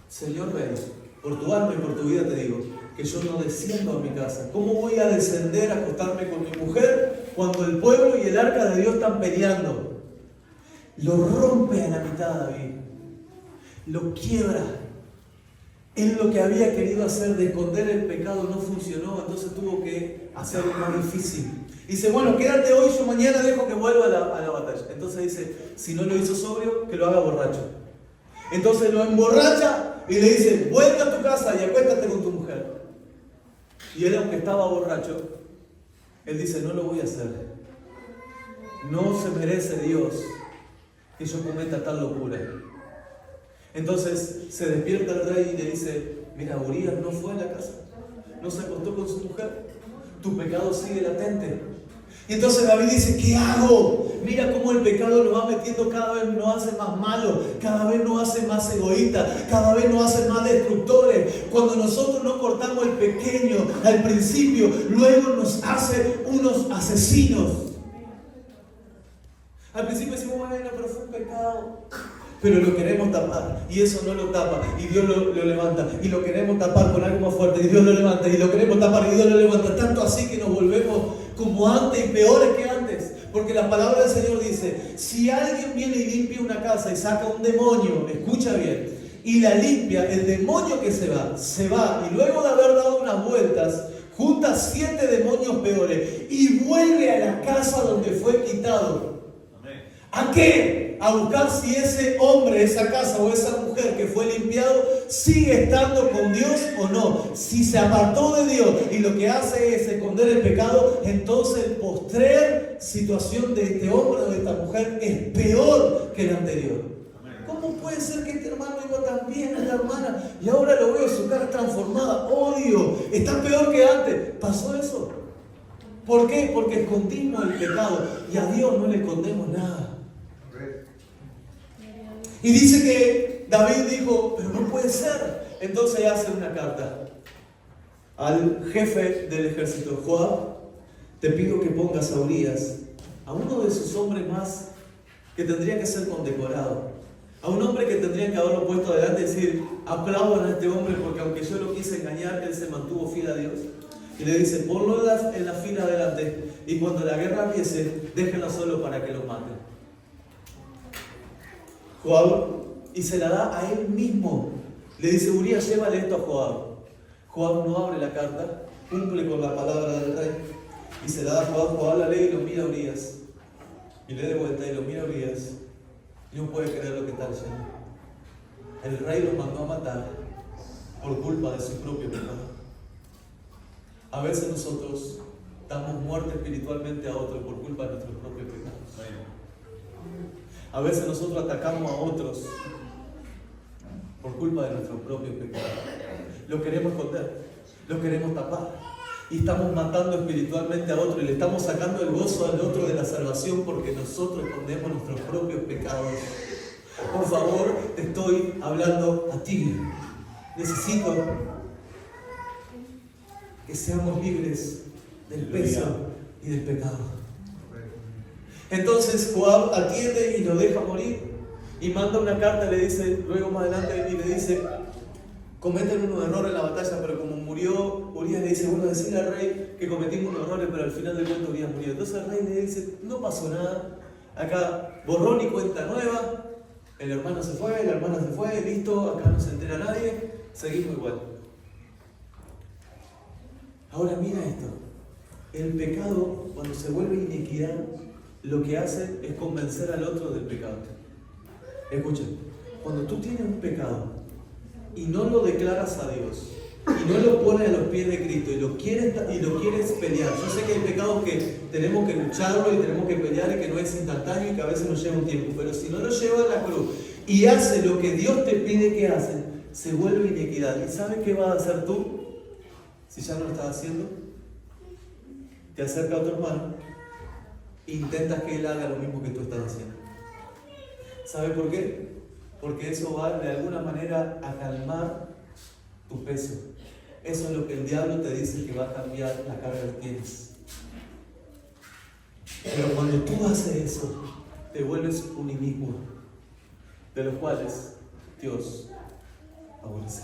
Señor rey, por tu alma y por tu vida te digo, que yo no desciendo a mi casa. ¿Cómo voy a descender a acostarme con mi mujer cuando el pueblo y el arca de Dios están peleando? Lo rompe a la mitad David. Lo quiebra. Él lo que había querido hacer de esconder el pecado no funcionó, entonces tuvo que hacerlo más difícil. Dice, bueno, quédate hoy, yo mañana dejo que vuelva a la batalla. Entonces dice, si no lo hizo sobrio, que lo haga borracho. Entonces lo emborracha y le dice, vuelve a tu casa y acuéstate con tu mujer. Y él, aunque estaba borracho, él dice, no lo voy a hacer. No se merece Dios que yo cometa tal locura. Entonces se despierta el rey y le dice, mira, Urías no fue a la casa, no se acostó con su mujer, tu pecado sigue latente. Y entonces David dice, ¿qué hago? Mira cómo el pecado nos va metiendo, cada vez nos hace más malos, cada vez nos hace más egoístas, cada vez nos hace más destructores. Cuando nosotros no cortamos el pequeño al principio, luego nos hace unos asesinos. Al principio decimos, bueno, pero fue un pecado. Pero lo queremos tapar y eso no lo tapa y Dios lo levanta, y lo queremos tapar con algo más fuerte y Dios lo levanta, y lo queremos tapar y Dios lo levanta, tanto así que nos volvemos como antes y peores que antes. Porque la palabra del Señor dice, si alguien viene y limpia una casa y saca un demonio, escucha bien, y la limpia, el demonio que se va, y luego de haber dado unas vueltas, junta 7 demonios peores y vuelve a la casa donde fue quitado. ¿A qué? A buscar si ese hombre, esa casa o esa mujer que fue limpiado sigue estando con Dios o no. Si se apartó de Dios y lo que hace es esconder el pecado, entonces el postrer situación de este hombre o de esta mujer es peor que la anterior. ¿Cómo puede ser que este hermano iba tan bien, esta hermana, y ahora lo veo, su cara transformada, odio, está peor que antes? ¿Pasó eso? ¿Por qué? Porque escondimos el pecado y a Dios no le escondemos nada. Y dice que David dijo, pero no puede ser. Entonces hace una carta al jefe del ejército, Joab, te pido que pongas a Urías, a uno de sus hombres más que tendría que ser condecorado, a un hombre que tendría que haberlo puesto adelante y decir, aplaudan a este hombre porque aunque yo lo quise engañar, él se mantuvo fiel a Dios. Y le dice, ponlo en la fila adelante y cuando la guerra empiece, déjenlo solo para que lo maten. Joab, y se la da a él mismo. Le dice, Urías, llévale esto a Joab. Joab no abre la carta, cumple con la palabra del rey y se la da a Joab. Joab la lee y lo mira a Urías. Y lee de vuelta y lo mira a Urías. Y no puede creer lo que está leyendo. El rey los mandó a matar por culpa de su propio pecado. A veces nosotros damos muerte espiritualmente a otros por culpa de nuestros propios pecados. A veces nosotros atacamos a otros por culpa de nuestros propios pecados. Lo queremos esconder, lo queremos tapar. Y estamos matando espiritualmente a otro y le estamos sacando el gozo al otro de la salvación porque nosotros escondemos nuestros propios pecados. Por favor, te estoy hablando a ti. Necesito que seamos libres del peso y del pecado. Entonces Joab atiende y lo deja morir y manda una carta, le dice, luego más adelante, y le dice, cometen unos errores en la batalla, pero como murió Urías, le dice, bueno, decirle al rey que cometimos unos errores, pero al final de cuentas Urías murió. Entonces el rey le dice, no pasó nada, acá borrón y cuenta nueva, el hermano se fue, la hermana se fue, listo, acá no se entera nadie, seguimos igual. Ahora mira esto, el pecado cuando se vuelve iniquidad, lo que hace es convencer al otro del pecado. Escuchen, cuando tú tienes un pecado y no lo declaras a Dios y no lo pones a los pies de Cristo y lo quieres pelear. Yo sé que hay pecados que tenemos que lucharlo y tenemos que pelear y que no es instantáneo y que a veces nos lleva un tiempo, pero si no lo lleva a la cruz y hace lo que Dios te pide que hace, se vuelve iniquidad. ¿Y sabes qué vas a hacer tú? Si ya no lo estás haciendo, te acerca a tu hermano e intentas que él haga lo mismo que tú estás haciendo. ¿Sabe por qué? Porque eso va de alguna manera a calmar tu peso. Eso es lo que el diablo te dice que va a cambiar la carga que tienes. Pero cuando tú haces eso, te vuelves un inicuo, de los cuales Dios aborrece.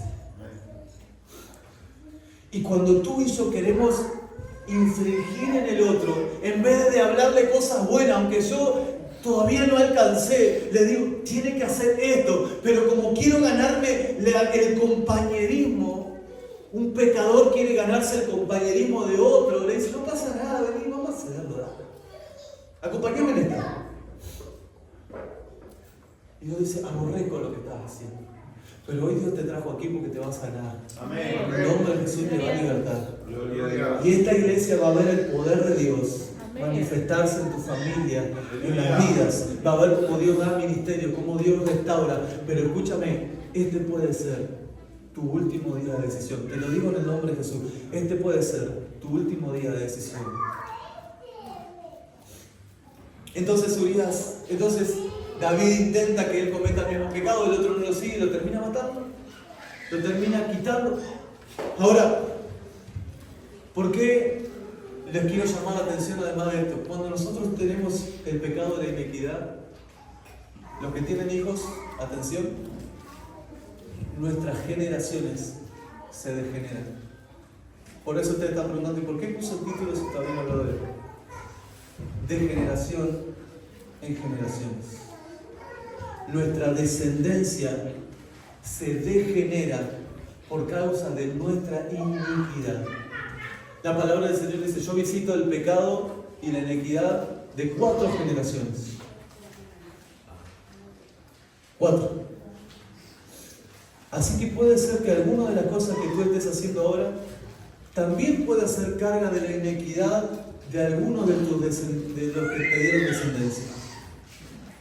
Y cuando tú y yo queremos infringir en el otro, en vez de hablarle cosas buenas, aunque yo todavía no alcancé, le digo, tiene que hacer esto, pero como quiero ganarme el compañerismo, un pecador quiere ganarse el compañerismo de otro, le dice, no pasa nada, vení, vamos a hacerlo, dale. Acompáñame en esta. Y Dios dice, aborrezco lo que estás haciendo. Pero hoy Dios te trajo aquí porque te va a sanar. Amén. En nombre de Jesús te va a libertar. Gloria a Dios. Y esta iglesia va a ver el poder de Dios Amén. manifestarse en tu familia, en las vidas. Va a ver cómo Dios da ministerio, cómo Dios restaura. Pero escúchame, este puede ser tu último día de decisión. Te lo digo en el nombre de Jesús. Este puede ser tu último día de decisión. Entonces David intenta que él cometa el mismo pecado, el otro no lo sigue y lo termina matando, lo termina quitando. Ahora, ¿por qué les quiero llamar la atención además de esto? Cuando nosotros tenemos el pecado de la iniquidad, los que tienen hijos, atención, nuestras generaciones se degeneran. Por eso ustedes están preguntando, ¿y por qué puso el título si todavía no habló de él? de generación en generaciones. Nuestra descendencia se degenera por causa de nuestra iniquidad. La palabra del Señor dice: yo visito el pecado y la iniquidad de 4 generaciones. 4. Así que puede ser que alguna de las cosas que tú estés haciendo ahora también pueda ser carga de la iniquidad de algunos de los que te dieron descendencia.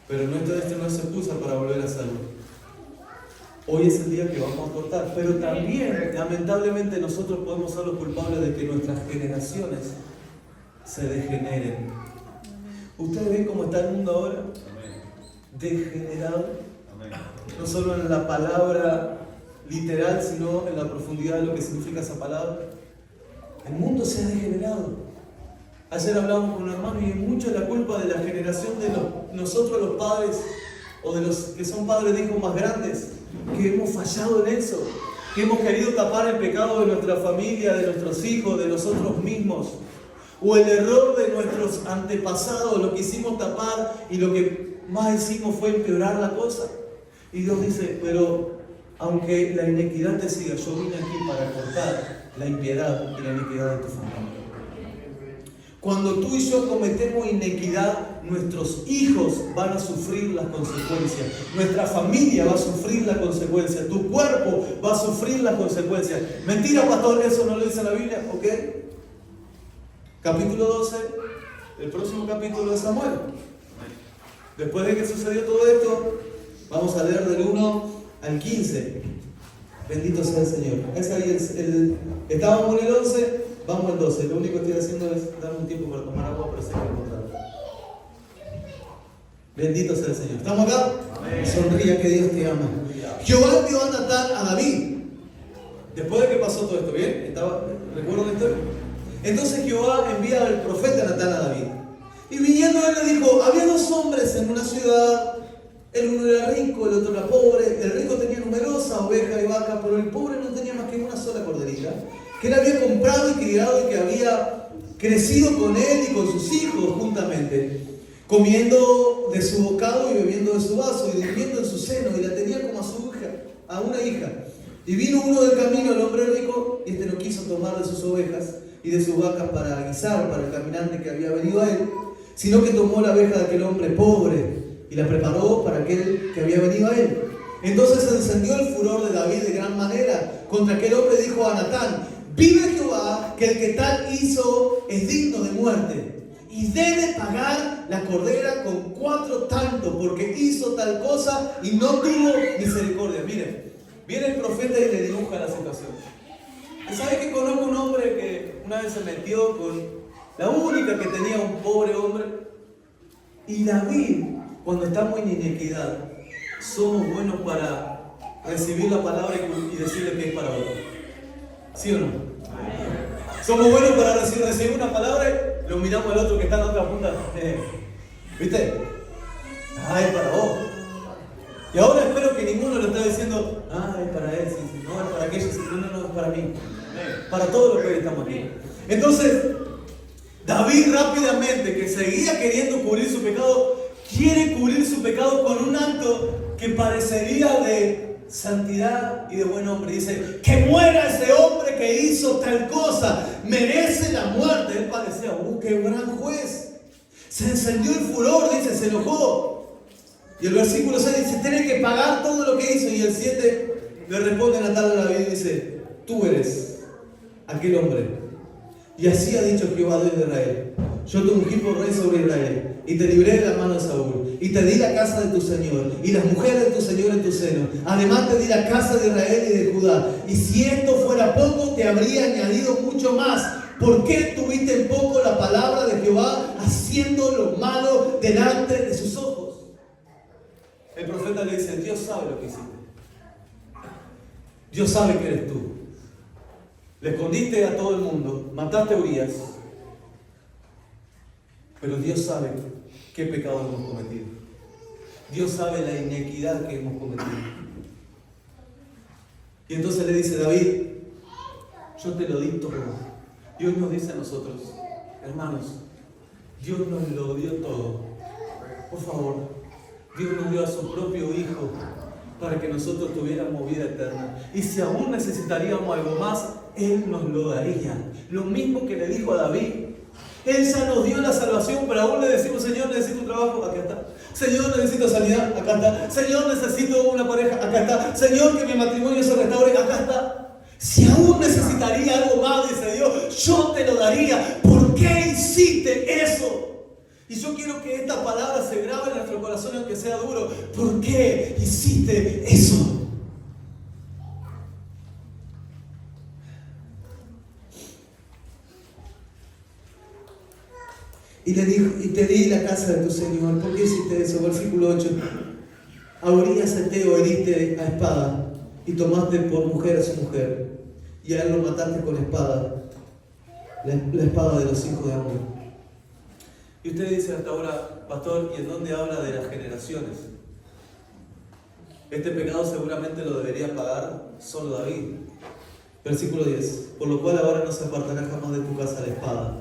Pero esto no es excusa para volver a hacerlo. Hoy es el día que vamos a cortar, pero también, lamentablemente, nosotros podemos ser los culpables de que nuestras generaciones se degeneren. ¿Ustedes ven cómo está el mundo ahora? Degenerado. No solo en la palabra literal, sino en la profundidad de lo que significa esa palabra. El mundo se ha degenerado. Ayer hablábamos con un hermano y mucho es la culpa de la generación de nosotros los padres, o de los que son padres de hijos más grandes, que hemos fallado en eso, que hemos querido tapar el pecado de nuestra familia, de nuestros hijos, de nosotros mismos, o el error de nuestros antepasados, lo quisimos tapar y lo que más hicimos fue empeorar la cosa. Y Dios dice: pero aunque la iniquidad te siga, yo vine aquí para cortar la impiedad y la iniquidad de tu familia. Cuando tú y yo cometemos iniquidad, nuestros hijos van a sufrir las consecuencias. Nuestra familia va a sufrir las consecuencias. Tu cuerpo va a sufrir las consecuencias. Mentira, pastor, eso no lo dice la Biblia. ¿Ok? Capítulo 12, el próximo capítulo de Samuel. Después de que sucedió todo esto, vamos a leer del 1 al 15. Bendito sea el Señor. Estábamos en el 11, vamos al 12. Lo único que estoy haciendo es darme un tiempo para tomar agua, pero sé que encontrarlo. Bendito sea el Señor. ¿Estamos acá? Amén. Sonría, que Dios te ama. Jehová envió a Natán a David. Después de que pasó todo esto, ¿bien? ¿Recuerdan la historia? Entonces Jehová envía al profeta Natán a David. Y viniendo él le dijo: había 2 hombres en una ciudad. El uno era rico, el otro era pobre. El rico tenía numerosas ovejas y vacas, pero el pobre no tenía más que una sola corderita, que él había comprado y criado y que había crecido con él y con sus hijos juntamente, comiendo de su bocado y bebiendo de su vaso y durmiendo en su seno, y la tenía como a una hija. Y vino uno del camino, el hombre rico, y no quiso tomar de sus ovejas y de sus vacas para guisar para el caminante que había venido a él, sino que tomó la oveja de aquel hombre pobre y la preparó para aquel que había venido a él. Entonces se encendió el furor de David de gran manera contra aquel hombre. Dijo a Natán: vive Jehová, que el que tal hizo es digno de muerte, y debe pagar la cordera con 4 tantos, porque hizo tal cosa y no tuvo misericordia. Miren, viene el profeta y le dibuja la situación. ¿Y sabes que conozco un hombre que una vez se metió con la única que tenía un pobre hombre? Y David, cuando estamos en iniquidad, somos buenos para recibir la palabra y decirle que es para otro. ¿Sí o no? Somos buenos para recibir una palabra y lo miramos al otro que está en la otra punta. ¿Viste? Es para vos. Y ahora espero que ninguno lo esté diciendo: es para él, sí, no, es para aquellos, no, es para mí. Para todos los que hoy estamos aquí. Entonces, David rápidamente, que seguía queriendo cubrir su pecado, quiere cubrir su pecado con un acto que parecería de santidad y de buen hombre. Dice: que muera ese hombre que hizo tal cosa, merece la muerte. Él parecía: qué gran juez. Se encendió el furor, dice, se enojó. Y el versículo 6 dice: tiene que pagar todo lo que hizo. Y el 7 le responde Natán a David y dice: tú eres aquel hombre. Y así ha dicho Jehová, Dios de Israel: yo te ungí por rey sobre Israel, y te libré de la mano de Saúl, y te di la casa de tu Señor, y las mujeres de tu Señor en tu seno. Además te di la casa de Israel y de Judá. Y si esto fuera poco, te habría añadido mucho más. ¿Por qué tuviste en poco la palabra de Jehová, haciendo lo malo delante de sus ojos? El profeta le dice: Dios sabe lo que hiciste. Dios sabe que eres tú. Le escondiste a todo el mundo, mataste a Urías, pero Dios sabe qué pecado hemos cometido. Dios sabe la inequidad que hemos cometido. Y entonces le dice: David, yo te lo di todo. Dios nos dice a nosotros: hermanos, Dios nos lo dio todo. Por favor, Dios nos dio a su propio Hijo para que nosotros tuviéramos vida eterna. Y si aún necesitaríamos algo más, Él nos lo daría. Lo mismo que le dijo a David. Él ya nos dio la salvación, pero aún le decimos: Señor, necesito un trabajo, acá está. Señor, necesito sanidad, acá está. Señor, necesito una pareja, acá está. Señor, que mi matrimonio se restaure, acá está. Si aún necesitaría algo más, dice Dios, yo te lo daría. ¿Por qué hiciste eso? Y yo quiero que esta palabra se grabe en nuestro corazón, aunque sea duro. ¿Por qué hiciste eso? Y le dijo: y te di la casa de tu Señor. ¿Por qué hiciste eso? Versículo 8. A Urías Eteo heriste a espada y tomaste por mujer a su mujer, y a él lo mataste con espada, la espada de los hijos de Amón. Y usted dice hasta ahora: pastor, ¿y en dónde habla de las generaciones? Este pecado seguramente lo debería pagar solo David. Versículo 10. Por lo cual ahora no se apartará jamás de tu casa la espada.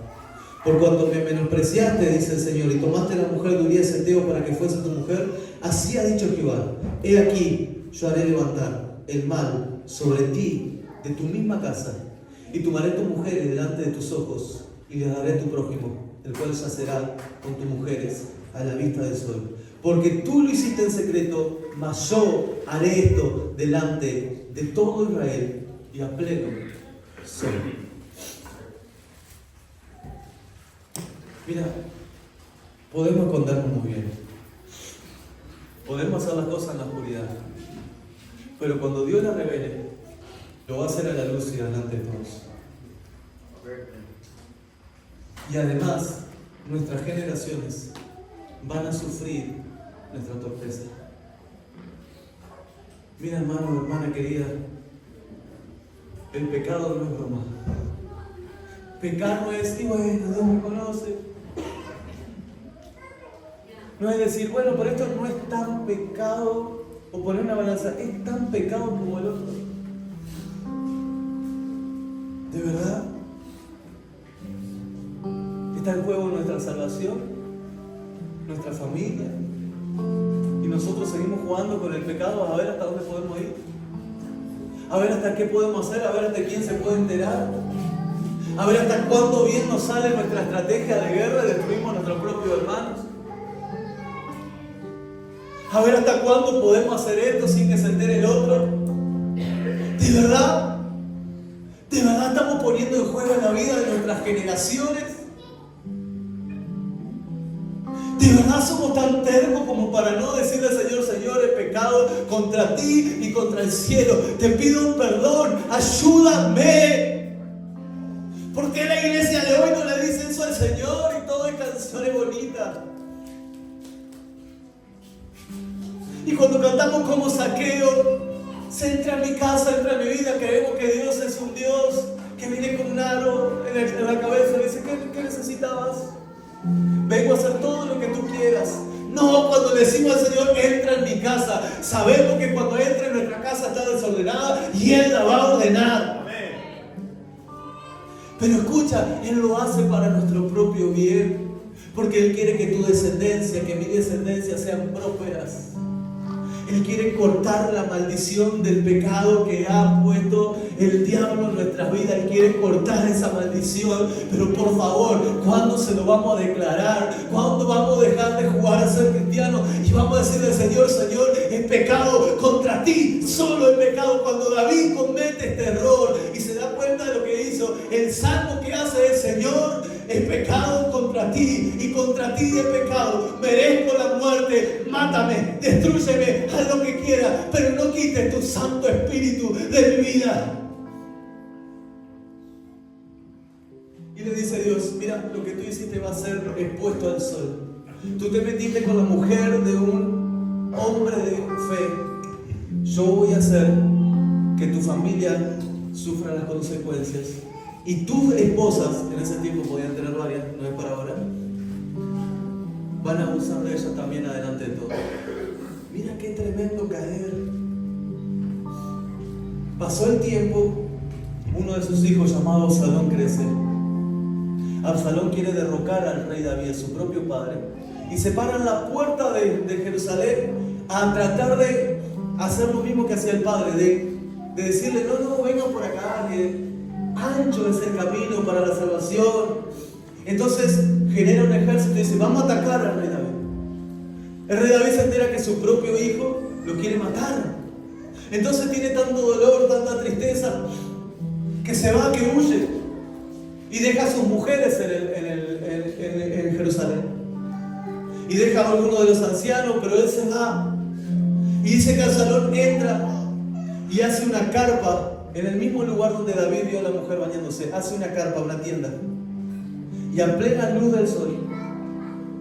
Por cuanto me menospreciaste, dice el Señor, y tomaste la mujer de Urías Eteo para que fuese tu mujer, así ha dicho Jehová: he aquí, yo haré levantar el mal sobre ti de tu misma casa, y tomaré tus mujeres delante de tus ojos, y les daré a tu prójimo, el cual yacerá con tus mujeres a la vista del sol. Porque tú lo hiciste en secreto, mas yo haré esto delante de todo Israel y a pleno sol. Mira, podemos escondernos muy bien, podemos hacer las cosas en la oscuridad, pero cuando Dios la revele, lo va a hacer a la luz y delante de todos. Y además, nuestras generaciones van a sufrir nuestra torpeza. Mira, hermano, hermana querida, el pecado no es broma. Pecar no es: y bueno, Dios me conoce. No es decir: bueno, por esto no es tan pecado, o poner una balanza, es tan pecado como el otro. ¿De verdad? ¿Está en juego nuestra salvación? ¿Nuestra familia? Y nosotros seguimos jugando con el pecado a ver hasta dónde podemos ir, a ver hasta qué podemos hacer, a ver hasta quién se puede enterar, a ver hasta cuándo bien nos sale nuestra estrategia de guerra y destruimos a nuestros propios hermanos, a ver hasta cuándo podemos hacer esto sin que se entere el otro. ¿De verdad? ¿De verdad estamos poniendo en juego la vida de nuestras generaciones? ¿De verdad somos tan tercos como para no decirle al Señor: Señor, he pecado contra ti y contra el cielo, te pido perdón, ayúdame? ¿Por qué la iglesia de hoy no le dice eso al Señor y todo es canciones bonitas? Y cuando cantamos como Zaqueo, se entra en mi casa, entra en mi vida, creemos que Dios es un Dios que viene con un aro en la cabeza y dice: ¿qué necesitabas? Vengo a hacer todo lo que tú quieras. No, cuando le decimos al Señor: entra en mi casa, sabemos que cuando entra en nuestra casa está desordenada y Él la va a ordenar. Pero escucha, Él lo hace para nuestro propio bien, porque Él quiere que tu descendencia, que mi descendencia sean prósperas. Él quiere cortar la maldición del pecado que ha puesto el diablo en nuestras vidas. Él quiere cortar esa maldición. Pero por favor, ¿cuándo se lo vamos a declarar? ¿Cuándo vamos a dejar de jugar a ser cristianos? Y vamos a decirle al Señor: Señor, he pecado contra ti, solo he pecado. Cuando David comete este error y se da cuenta de lo que hizo, el salmo que hace es: Señor, he pecado contra ti y contra ti he pecado, merezco la muerte, mátame, destrúyeme, haz lo que quieras, pero no quites tu Santo Espíritu de mi vida. Y le dice Dios: mira, lo que tú hiciste va a ser expuesto al sol. Tú te metiste con la mujer de un hombre de fe. Yo voy a hacer que tu familia sufra las consecuencias. Y tus esposas, en ese tiempo podían tener varias, no es para ahora, van a abusar de ellas también adelante de todo. Mira qué tremendo caer. Pasó el tiempo, uno de sus hijos llamado Absalón crece. Absalón quiere derrocar al rey David, a su propio padre, y se para en la puerta de Jerusalén a tratar de hacer lo mismo que hacía el padre, de decirle, no, venga por acá, que ancho es el camino para la salvación. Entonces genera un ejército y dice, vamos a atacar al rey David. El rey David se entera que su propio hijo lo quiere matar. Entonces tiene tanto dolor, tanta tristeza, que se va, que huye. Y deja a sus mujeres en Jerusalén. Y deja a alguno de los ancianos, pero él se va. Y dice que Absalón entra y hace una carpa en el mismo lugar donde David vio a la mujer bañándose. Hace una carpa, una tienda. Y a plena luz del sol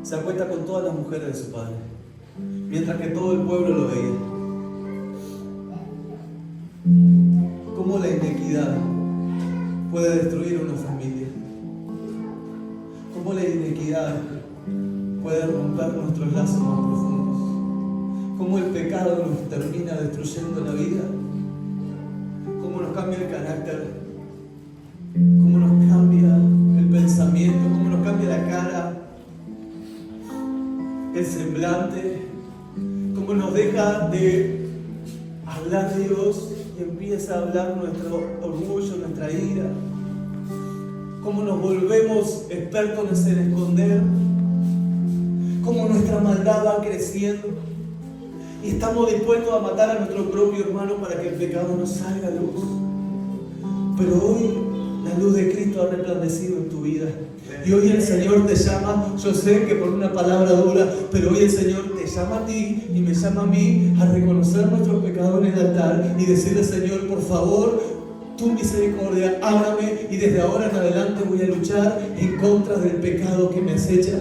se acuesta con todas las mujeres de su padre, mientras que todo el pueblo lo veía. ¿Cómo la inequidad puede destruir una familia? ¿Cómo la inequidad puede romper nuestros lazos más profundos? ¿Cómo el pecado nos termina destruyendo la vida? ¿Cómo nos cambia el carácter? ¿Cómo nos cambia el pensamiento? ¿Cómo nos cambia la cara? El semblante. ¿Cómo nos deja de hablar Dios y empieza a hablar nuestro orgullo, nuestra ira? ¿Cómo nos volvemos expertos en esconder? ¿Cómo nuestra maldad va creciendo? Y estamos dispuestos a matar a nuestro propio hermano para que el pecado no salga a luz. Pero hoy la luz de Cristo ha resplandecido en tu vida. Y hoy el Señor te llama, yo sé que por una palabra dura, pero hoy el Señor te llama a ti y me llama a mí a reconocer nuestros pecados en el altar y decirle, Señor, por favor, tu misericordia, ábrame y desde ahora en adelante voy a luchar en contra del pecado que me acecha.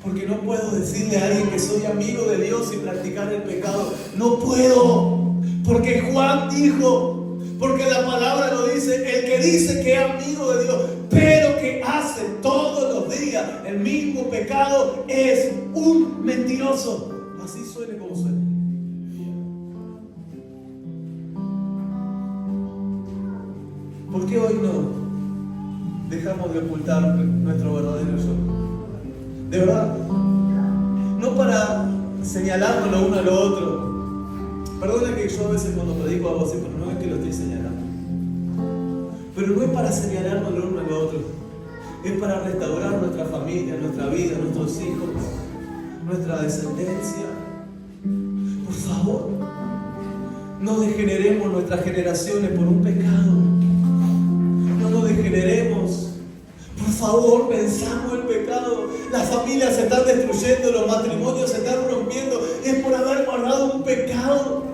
Porque no puedo decirle a alguien que soy amigo de Dios y practicar el pecado. No puedo. Porque Juan dijo, porque la palabra lo dice, el que dice que es amigo de Dios, pero que hace todos los días el mismo pecado, es un mentiroso. Así suene como suene. ¿Por qué hoy no dejamos de ocultar nuestro verdadero yo? De verdad, no para señalarnos lo uno a lo otro. Perdona que yo a veces cuando predico hago así, pero no es que lo estoy señalando. Pero no es para señalarnos lo uno a lo otro. Es para restaurar nuestra familia, nuestra vida, nuestros hijos, nuestra descendencia. Por favor, no degeneremos nuestras generaciones por un pecado. No nos degeneremos. Por favor, pensamos el pecado. Las familias se están destruyendo, los matrimonios se están rompiendo. Es por haber guardado un pecado.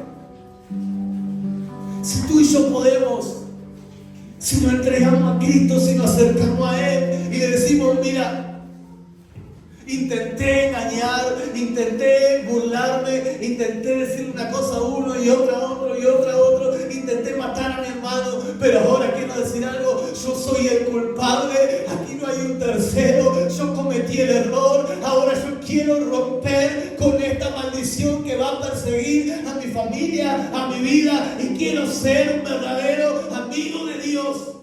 Si tú y yo podemos, si nos entregamos a Cristo, si nos acercamos a Él y le decimos, mira, intenté engañar, intenté burlarme, intenté decir una cosa a uno y otra a otro y otra a otro, intenté matar a mi hermano, pero ahora quiero decir algo, yo soy el culpable, aquí no hay un tercero, yo cometí el error, ahora yo quiero romper con esta maldición que va a perseguir a mi familia, a mi vida, y quiero ser un verdadero amigo de Dios.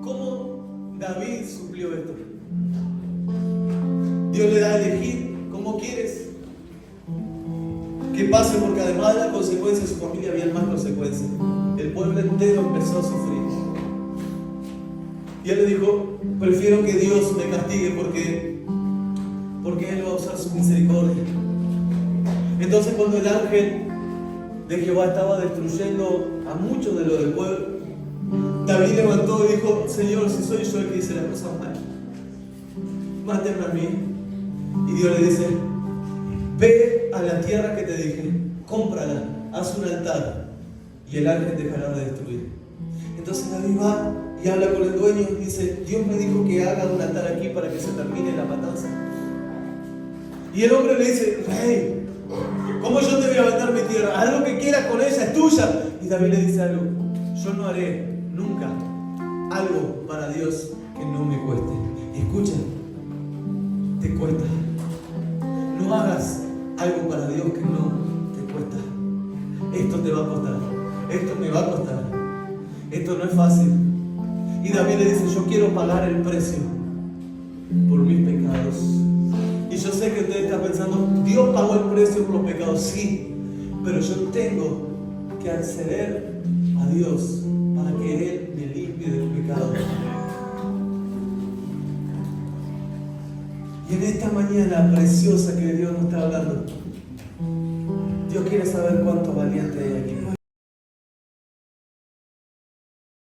¿Cómo David suplió esto? Dios le da a elegir cómo quieres que pase, porque además de la consecuencia de su familia había más consecuencias. El pueblo entero empezó a sufrir. Y él le dijo, prefiero que Dios me castigue porque Él va a usar su misericordia. Entonces cuando el ángel de Jehová estaba destruyendo a muchos de los del pueblo, David levantó y dijo, Señor, si soy yo el que hice las cosas mal, mátenme a mí. Y Dios le dice, ve a la tierra que te dije, cómprala, haz un altar y el ángel dejará de destruir. Entonces David va y habla con el dueño y dice, Dios me dijo que haga un altar aquí para que se termine la matanza. Y el hombre le dice, rey, ¿cómo yo te voy a vender mi tierra? Haz lo que quieras con ella, es tuya. Y David le dice algo, yo no haré nunca algo para Dios que no me cueste. Y escucha, te cuesta. No hagas algo para Dios que no te cuesta. Esto te va a costar. Esto me va a costar. Esto no es fácil. Y David le dice, yo quiero pagar el precio por mis pecados. Y yo sé que usted está pensando, Dios pagó el precio por los pecados, sí, pero yo tengo que acceder a Dios para que Él me limpie de los pecados. Y en esta mañana preciosa que Dios nos está hablando, Dios quiere saber cuánto valiente hay aquí.